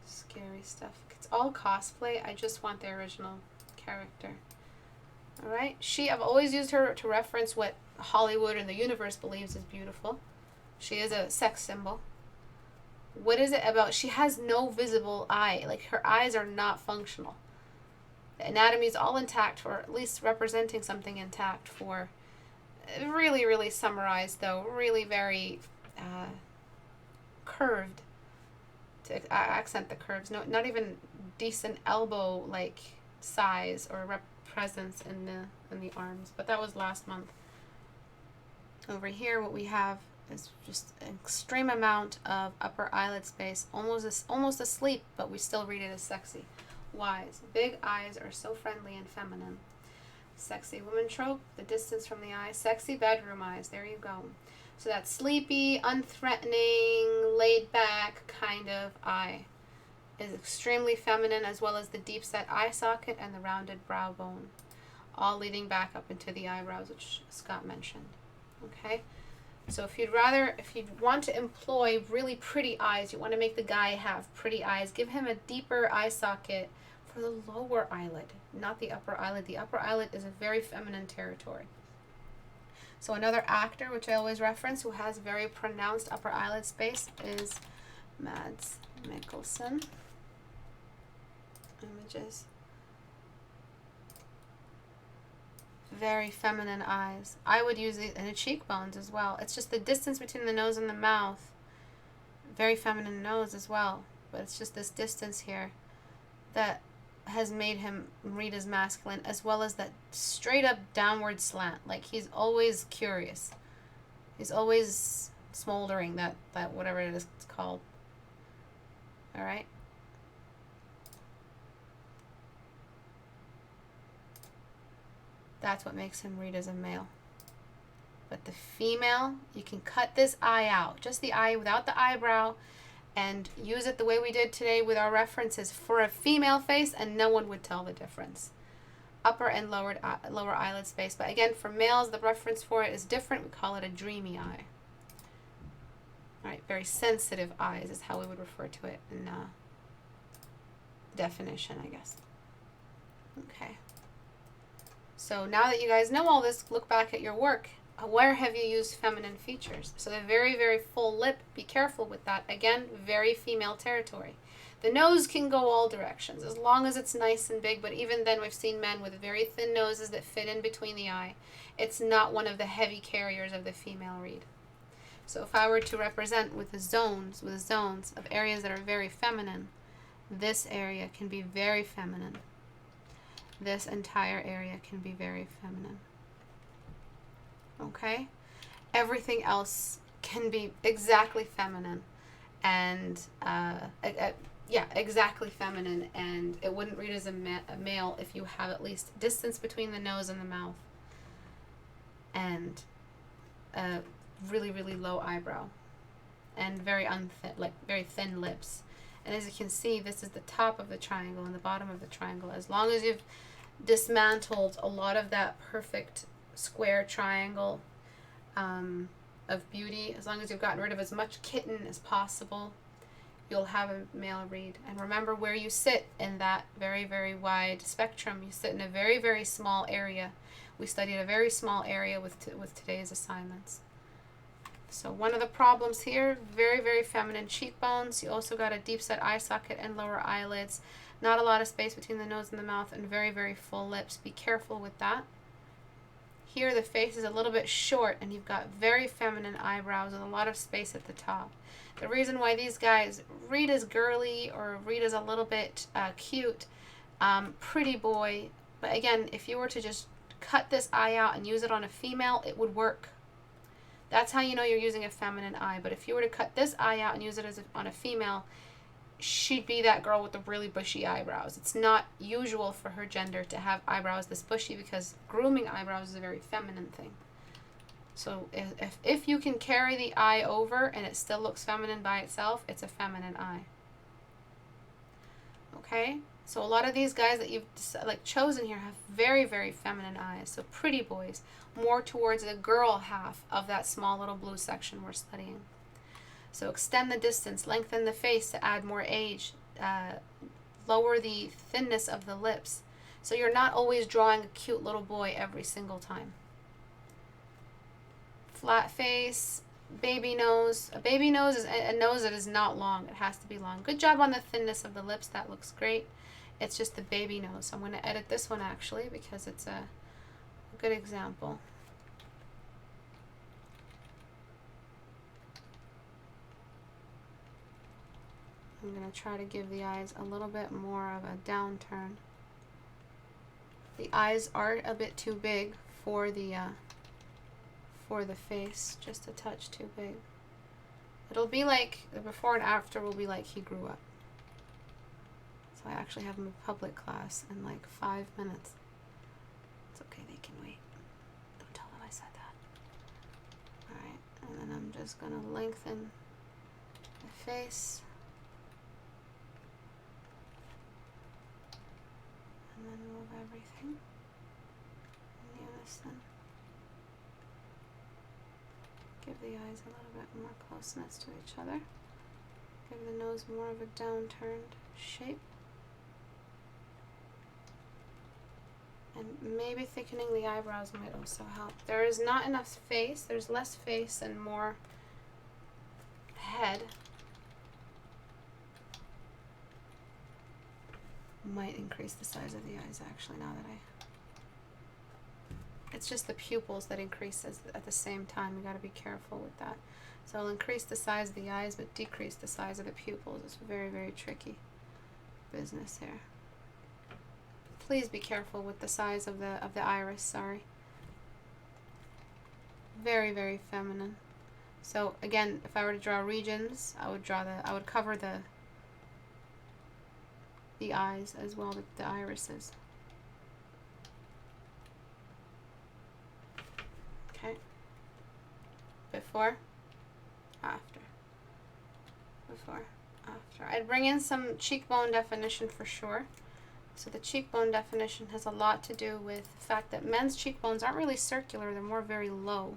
Scary stuff. It's all cosplay. I just want the original character. Alright? I've always used her to reference what Hollywood and the universe believes is beautiful. She is a sex symbol. What is it about? She has no visible eye. Like, her eyes are not functional. The anatomy is all intact, or at least representing something intact for... Really, really summarized, though. Really very curved. To accent the curves. No, not even decent elbow-like size or presence in the arms. But that was last month. Over here, what we have is just an extreme amount of upper eyelid space, almost asleep, but we still read it as sexy. Wise. Big eyes are so friendly and feminine. Sexy woman trope, the distance from the eye. Sexy bedroom eyes. There you go. So that sleepy, unthreatening, laid back kind of eye is extremely feminine, as well as the deep set eye socket and the rounded brow bone, all leading back up into the eyebrows, which Scott mentioned. Okay? So if you'd want to employ really pretty eyes, you want to make the guy have pretty eyes, give him a deeper eye socket for the lower eyelid, not the upper eyelid. The upper eyelid is a very feminine territory. So another actor, which I always reference, who has very pronounced upper eyelid space is Mads Mikkelsen. Images. Very feminine eyes. I would use it in the cheekbones as well. It's just the distance between the nose and the mouth. Very feminine nose as well. But it's just this distance here that has made him read as masculine, as well as that straight up downward slant. Like, he's always curious. He's always smoldering, that whatever it is it's called. Alright? That's what makes him read as a male. But the female, you can cut this eye out. Just the eye without the eyebrow, and use it the way we did today with our references for a female face, and no one would tell the difference. Upper and lower eyelid space. But again, for males, the reference for it is different. We call it a dreamy eye. All right, very sensitive eyes is how we would refer to it in definition, I guess. Okay. So now that you guys know all this, look back at your work. Where have you used feminine features? So the very, very full lip, be careful with that. Again, very female territory. The nose can go all directions as long as it's nice and big, but even then we've seen men with very thin noses that fit in between the eye. It's not one of the heavy carriers of the female read. So if I were to represent with zones of areas that are very feminine, this area can be very feminine. This entire area can be very feminine. Okay? Everything else can be exactly feminine and exactly feminine, and it wouldn't read as a male if you have at least distance between the nose and the mouth and a really, really low eyebrow and very thin lips. And as you can see, this is the top of the triangle and the bottom of the triangle. As long as you've dismantled a lot of that perfect square triangle of beauty, as long as you've gotten rid of as much kitten as possible, you'll have a male read. And remember where you sit in that very, very wide spectrum. You sit in a very, very small area. We studied a very small area with today's assignments. So one of the problems here, very, very feminine cheekbones. You also got a deep set eye socket and lower eyelids. Not a lot of space between the nose and the mouth, and very, very full lips. Be careful with that. Here the face is a little bit short, and you've got very feminine eyebrows and a lot of space at the top. The reason why these guys read as girly or read as a little bit cute, pretty boy, but again, if you were to just cut this eye out and use it on a female, it would work. That's how you know you're using a feminine eye. But if you were to cut this eye out and use it on a female, she'd be that girl with the really bushy eyebrows. It's not usual for her gender to have eyebrows this bushy because grooming eyebrows is a very feminine thing. So if you can carry the eye over and it still looks feminine by itself, it's a feminine eye. Okay? So a lot of these guys that you've chosen here have very, very feminine eyes. So pretty boys, more towards the girl half of that small little blue section we're studying. So extend the distance, lengthen the face to add more age, lower the thinness of the lips. So you're not always drawing a cute little boy every single time. Flat face, baby nose. A baby nose is a nose that is not long. It has to be long. Good job on the thinness of the lips. That looks great. It's just the baby nose. So I'm going to edit this one actually because it's a good example. I'm going to try to give the eyes a little bit more of a downturn. The eyes are a bit too big for the face, just a touch too big. It'll be like the before and after will be like he grew up. So I actually have him in public class in like 5 minutes. It's okay, they can wait. Don't tell them I said that. Alright, and then I'm just going to lengthen the face. And then move everything in unison. Give the eyes a little bit more closeness to each other. Give the nose more of a downturned shape. And maybe thickening the eyebrows might also help. There is not enough face. There's less face and more head. Might increase the size of the eyes actually now that it's just the pupils that increases at the same time. You got to be careful with that. So I'll increase the size of the eyes but decrease the size of the pupils. It's very, very tricky business here. Please be careful with the size of the iris, sorry. Very, very feminine. So again, if I were to draw regions, I would cover the eyes as well, the irises. Okay. Before, after. Before, Sure. I'd bring in some cheekbone definition for sure. So the cheekbone definition has a lot to do with the fact that men's cheekbones aren't really circular, they're more very low.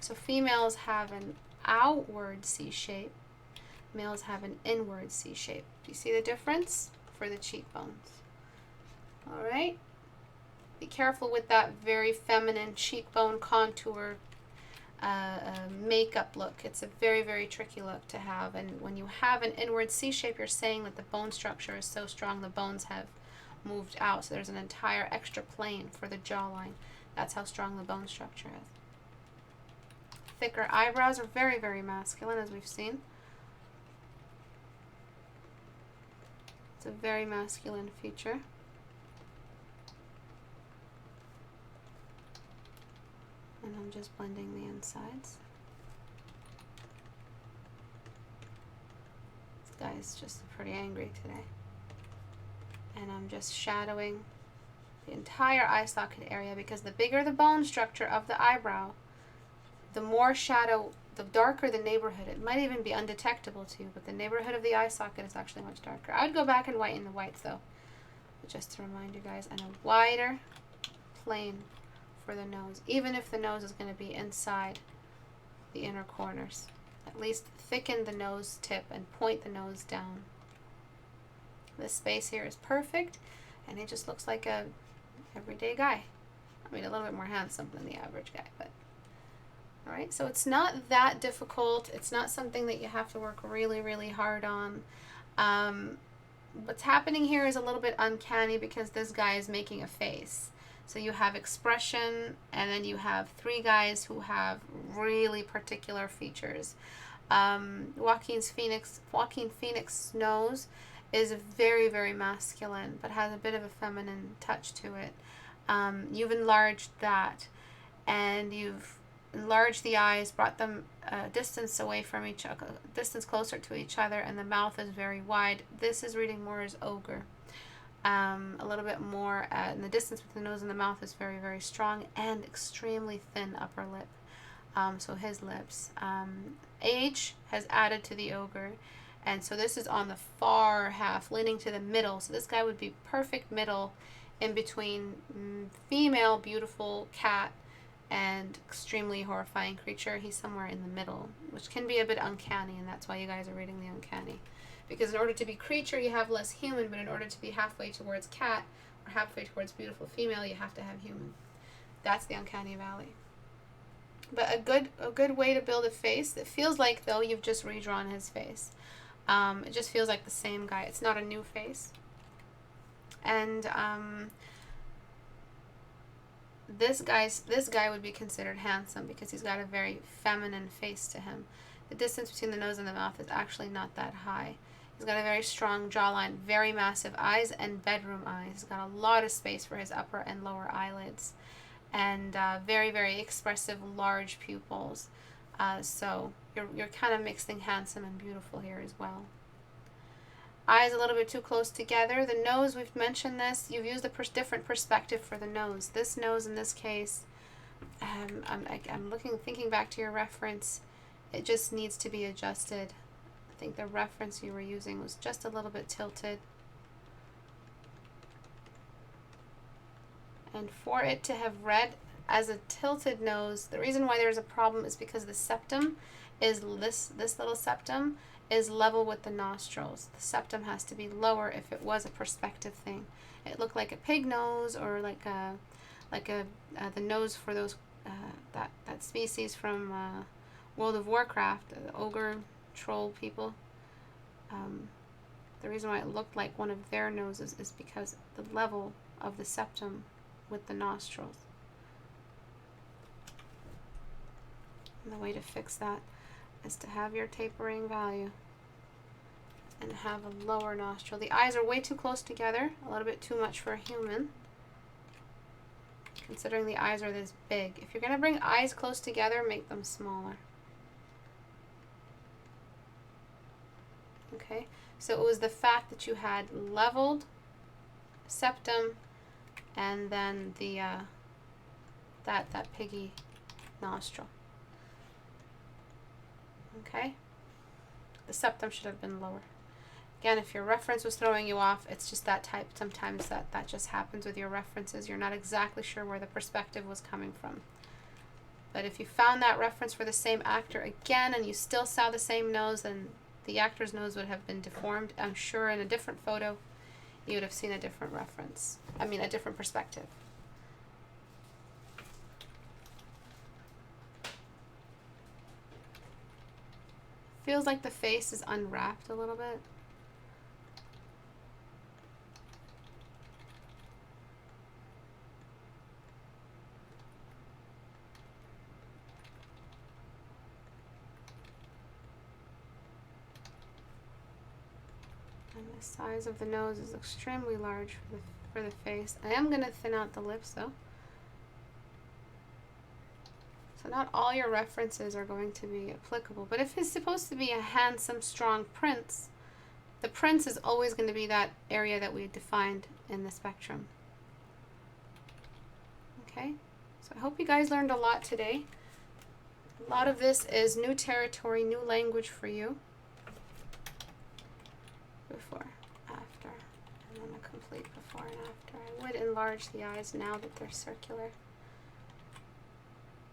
So females have an outward C shape, males have an inward C shape. Do you see the difference for the cheekbones? All right. Be careful with that very feminine cheekbone contour makeup look. It's a very, very tricky look to have. And when you have an inward C shape, you're saying that the bone structure is so strong the bones have moved out. So there's an entire extra plane for the jawline. That's how strong the bone structure is. Thicker eyebrows are very, very masculine, as we've seen. It's a very masculine feature. And I'm just blending the insides. This guy's just pretty angry today. And I'm just shadowing the entire eye socket area, because the bigger the bone structure of the eyebrow, the more shadow, the darker the neighborhood. It might even be undetectable to you, but the neighborhood of the eye socket is actually much darker. I would go back and whiten the whites though, just to remind you guys, and a wider plane for the nose, even if the nose is going to be inside the inner corners. At least thicken the nose tip and point the nose down. This space here is perfect, and he just looks like a everyday guy. I mean, a little bit more handsome than the average guy, but all right. So it's not that difficult. It's not something that you have to work really, really hard on. What's happening here is a little bit uncanny because this guy is making a face. So you have expression, and then you have three guys who have really particular features. Joaquin Phoenix's nose is very, very masculine, but has a bit of a feminine touch to it. You've enlarged that, and you've enlarged the eyes, brought them distance away from each other, distance closer to each other, and the mouth is very wide. This is reading more as ogre. A little bit more, and the distance between the nose and the mouth is very, very strong, and extremely thin upper lip. So his lips. Age has added to the ogre, and so this is on the far half, leaning to the middle. So this guy would be perfect middle in between female, beautiful cat and extremely horrifying creature. He's somewhere in the middle, which can be a bit uncanny, and that's why you guys are reading the uncanny. Because in order to be creature, you have less human, but in order to be halfway towards cat or halfway towards beautiful female, you have to have human. That's the uncanny valley. But a good way to build a face that feels like, though, you've just redrawn his face. It just feels like the same guy. It's not a new face. And this guy would be considered handsome because he's got a very feminine face to him. The distance between the nose and the mouth is actually not that high. He's got a very strong jawline, very massive eyes, and bedroom eyes. He's got a lot of space for his upper and lower eyelids, and very, very expressive, large pupils. So you're kind of mixing handsome and beautiful here as well. Eyes a little bit too close together. The nose, we've mentioned this. You've used a different perspective for the nose. This nose, in this case, I'm thinking back to your reference. It just needs to be adjusted. I think the reference you were using was just a little bit tilted. And for it to have read as a tilted nose, the reason why there's a problem is because the septum is this little septum is level with the nostrils. The septum has to be lower if it was a perspective thing. It looked like a pig nose, or like the nose for those that species from World of Warcraft, the ogre troll people. The reason why it looked like one of their noses is because the level of the septum with the nostrils. And the way to fix that is to have your tapering value and have a lower nostril. The eyes are way too close together, a little bit too much for a human, considering the eyes are this big. If you're going to bring eyes close together, make them smaller. Okay, so it was the fact that you had leveled septum and then the that piggy nostril. Okay, the septum should have been lower. Again, if your reference was throwing you off, it's just that type. Sometimes that just happens with your references. You're not exactly sure where the perspective was coming from. But if you found that reference for the same actor again and you still saw the same nose, then the actor's nose would have been deformed. I'm sure in a different photo, you would have seen a different reference. I mean, a different perspective. Feels like the face is unwrapped a little bit. And the size of the nose is extremely large for the face. I am going to thin out the lips though. So not all your references are going to be applicable. But if he's supposed to be a handsome, strong prince, the prince is always going to be that area that we defined in the spectrum. Okay, so I hope you guys learned a lot today. A lot of this is new territory, new language for you. Before, after, and then a complete before and after. I would enlarge the eyes now that they're circular.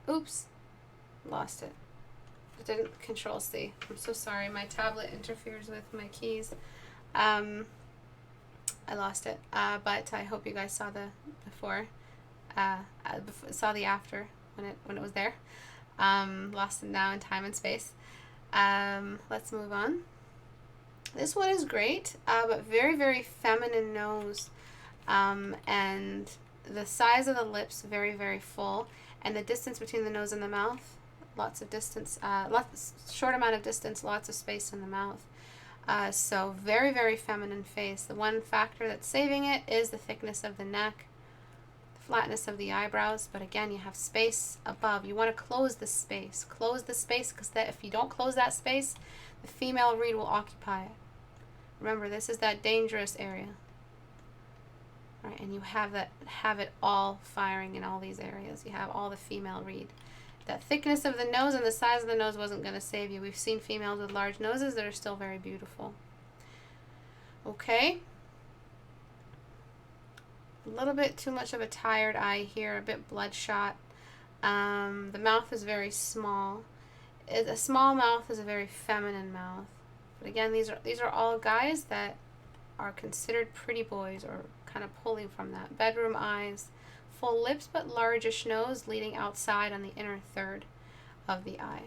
Oops, lost it. It didn't Control C. I'm so sorry. My tablet interferes with my keys. I lost it. But I hope you guys saw the before. Saw the after when it was there. Lost it now in time and space. Let's move on. This one is great, but very, very feminine nose. And the size of the lips, very, very full. And the distance between the nose and the mouth, lots of distance, short amount of distance, lots of space in the mouth. So very, very feminine face. The one factor that's saving it is the thickness of the neck, the flatness of the eyebrows. But again, you have space above. You want to close the space. Close the space, because if you don't close that space, the female read will occupy it. Remember, this is that dangerous area. Right, and you have it all firing in all these areas. You have all the female read. That thickness of the nose and the size of the nose wasn't going to save you. We've seen females with large noses that are still very beautiful. Okay. A little bit too much of a tired eye here, a bit bloodshot. The mouth is very small. A small mouth is a very feminine mouth. But again, these are all guys that are considered pretty boys, or kind of pulling from that. Bedroom eyes, full lips but largish nose leading outside on the inner third of the eye.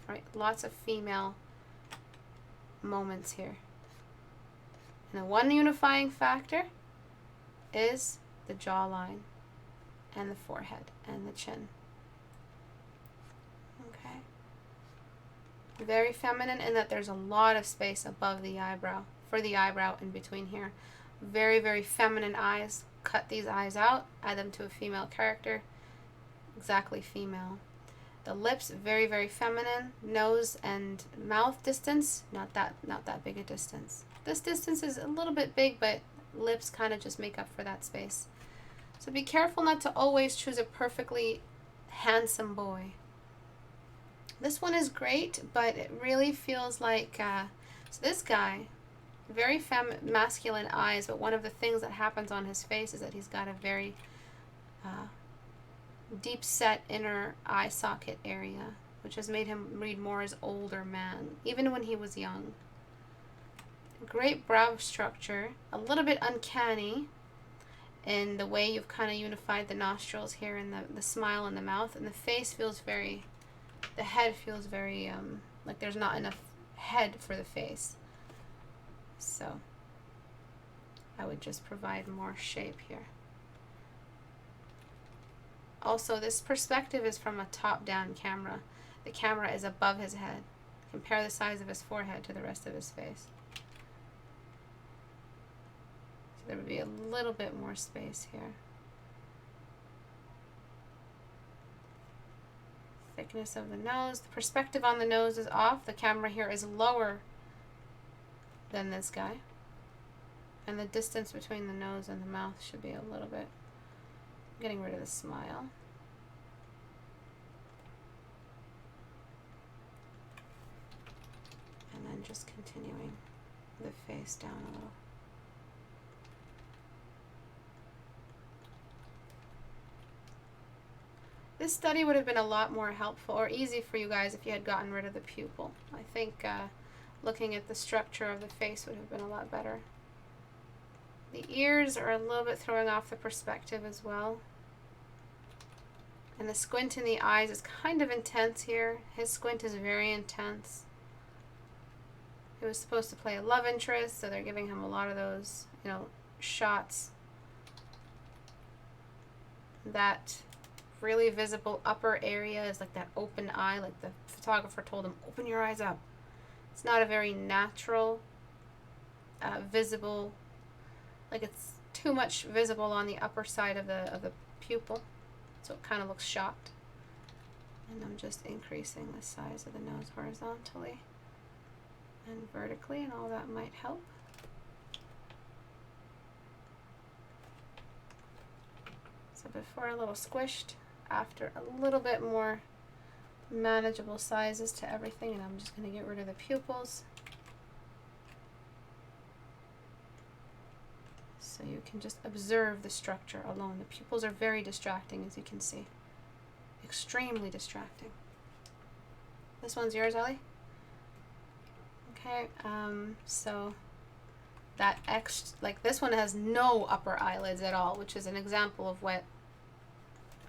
All right, lots of female moments here. And the one unifying factor is the jawline and the forehead and the chin. Okay. Very feminine in that there's a lot of space above the eyebrow, for the eyebrow in between here. Very, very feminine eyes. Cut these eyes out, add them to a female character. Exactly female. The lips, very, very feminine. Nose and mouth distance, not that big a distance. This distance is a little bit big, but lips kind of just make up for that space. So be careful not to always choose a perfectly handsome boy. This one is great, but it really feels like, so this guy, very masculine eyes, but one of the things that happens on his face is that he's got a very deep set inner eye socket area, which has made him read more as older man, even when he was young. Great brow structure, a little bit uncanny in the way you've kind of unified the nostrils here and the smile in the mouth, and the face feels very, the head feels very, like there's not enough head for the face. So I would just provide more shape here. Also, this perspective is from a top-down camera. The camera is above his head. Compare the size of his forehead to the rest of his face. So there would be a little bit more space here. Thickness of the nose. The perspective on the nose is off. The camera here is lower than this guy. And the distance between the nose and the mouth should be a little bit. Getting rid of the smile. And then just continuing. the face down a little. This study would have been a lot more helpful or easy for you guys if you had gotten rid of the pupil. I think looking at the structure of the face would have been a lot better. The ears are a little bit throwing off the perspective as well. And the squint in the eyes is kind of intense here. His squint is very intense. He was supposed to play a love interest, so they're giving him a lot of those, you know, shots. That really visible upper area is like that open eye, like the photographer told him, open your eyes up. It's not a very natural, visible, like it's too much visible on the upper side of the pupil, so it kind of looks shocked. And I'm just increasing the size of the nose horizontally and vertically, and all that might help. So before a little squished, after a little bit more manageable sizes to everything, and I'm just going to get rid of the pupils so you can just observe the structure alone. The pupils are very distracting, as you can see. Extremely distracting. This one's yours, Ellie? Okay, so that like this one has no upper eyelids at all, which is an example of what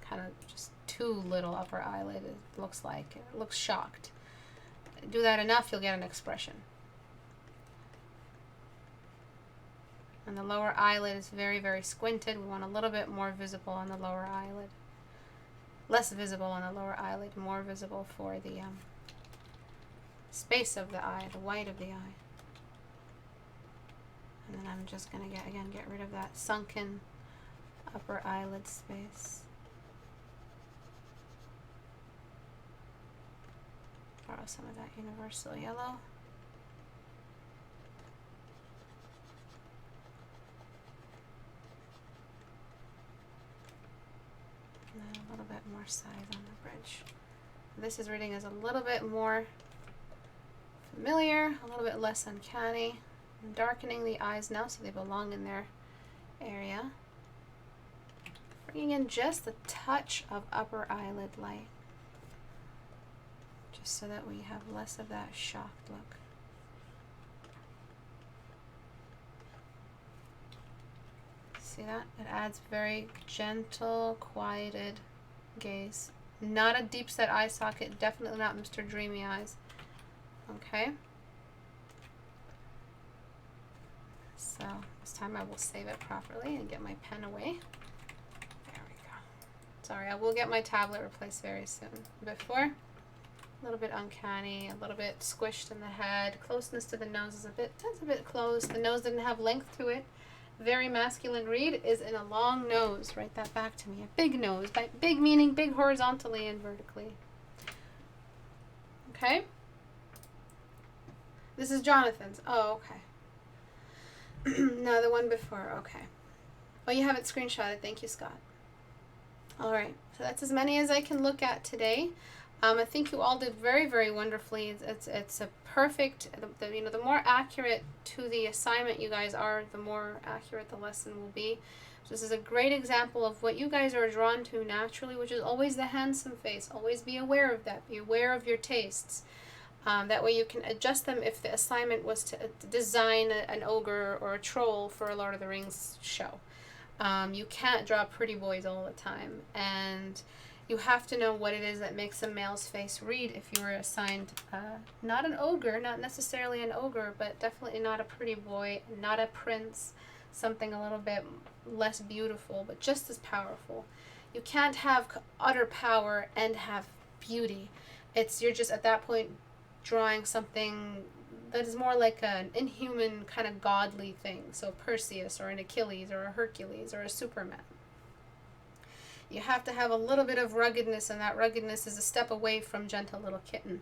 kind of just too little upper eyelid it looks like. It looks shocked. Do that enough, you'll get an expression. And the lower eyelid is very, very squinted. We want a little bit more visible on the lower eyelid. Less visible on the lower eyelid, more visible for the space of the eye, the white of the eye. And then I'm just going to get rid of that sunken upper eyelid space. Borrow some of that universal yellow. And then a little bit more size on the bridge. This is reading as a little bit more familiar, a little bit less uncanny. I'm darkening the eyes now so they belong in their area. Bringing in just a touch of upper eyelid light, just so that we have less of that shocked look. See that? It adds very gentle, quieted gaze. Not a deep set eye socket, definitely not Mr. Dreamy Eyes. Okay. So this time I will save it properly and get my pen away. There we go. Sorry, I will get my tablet replaced very soon. Before, a little bit uncanny, a little bit squished in the head. Closeness to the nose is a bit close. The nose didn't have length to it. Very masculine read is in a long nose. Write that back to me. A big nose. By big meaning big horizontally and vertically. Okay. This is Jonathan's. Oh, okay. No, the one before. Okay. Oh, you have it screenshotted. Thank you, Scott. All right. So that's as many as I can look at today. I think you all did very, very wonderfully. It's a perfect. The more accurate to the assignment you guys are, the more accurate the lesson will be. So this is a great example of what you guys are drawn to naturally, which is always the handsome face. Always be aware of that. Be aware of your tastes. That way you can adjust them if the assignment was to design an ogre or a troll for a Lord of the Rings show. You can't draw pretty boys all the time, and you have to know what it is that makes a male's face read if you were assigned not an ogre, not necessarily an ogre, but definitely not a pretty boy, not a prince, something a little bit less beautiful, but just as powerful. You can't have utter power and have beauty. You're just at that point drawing something that is more like an inhuman kind of godly thing. So Perseus or an Achilles or a Hercules or a Superman. You have to have a little bit of ruggedness, and that ruggedness is a step away from gentle little kitten.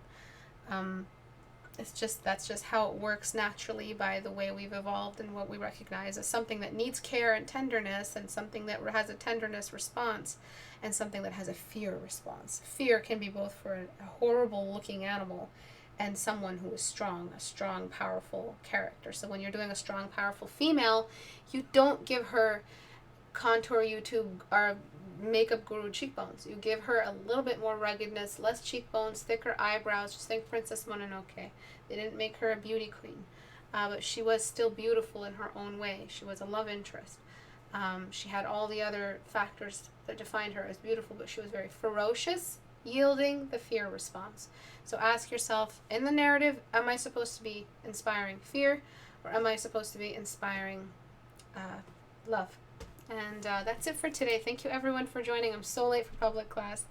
That's just how it works naturally by the way we've evolved and what we recognize as something that needs care and tenderness, and something that has a tenderness response, and something that has a fear response. Fear can be both for a horrible looking animal and someone who is strong, a strong, powerful character. So when you're doing a strong, powerful female, you don't give her contour YouTube or makeup guru cheekbones. You give her a little bit more ruggedness, less cheekbones, thicker eyebrows. Just think Princess Mononoke. They didn't make her a beauty queen, but she was still beautiful in her own way. She was a love interest. She had all the other factors that defined her as beautiful, but she was very ferocious, yielding the fear response. So ask yourself, in the narrative, am I supposed to be inspiring fear, or am I supposed to be inspiring love? And that's it for today. Thank you everyone for joining. I'm so late for public class.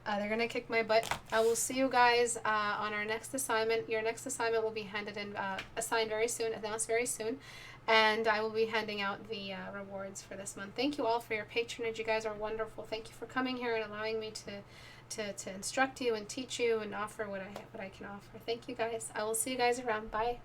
They're going to kick my butt. I will see you guys on our next assignment. Your next assignment will be handed in, assigned very soon, announced very soon. And I will be handing out the rewards for this month. Thank you all for your patronage. You guys are wonderful. Thank you for coming here and allowing me to instruct you and teach you and offer what I can offer. Thank you guys. I will see you guys around. Bye.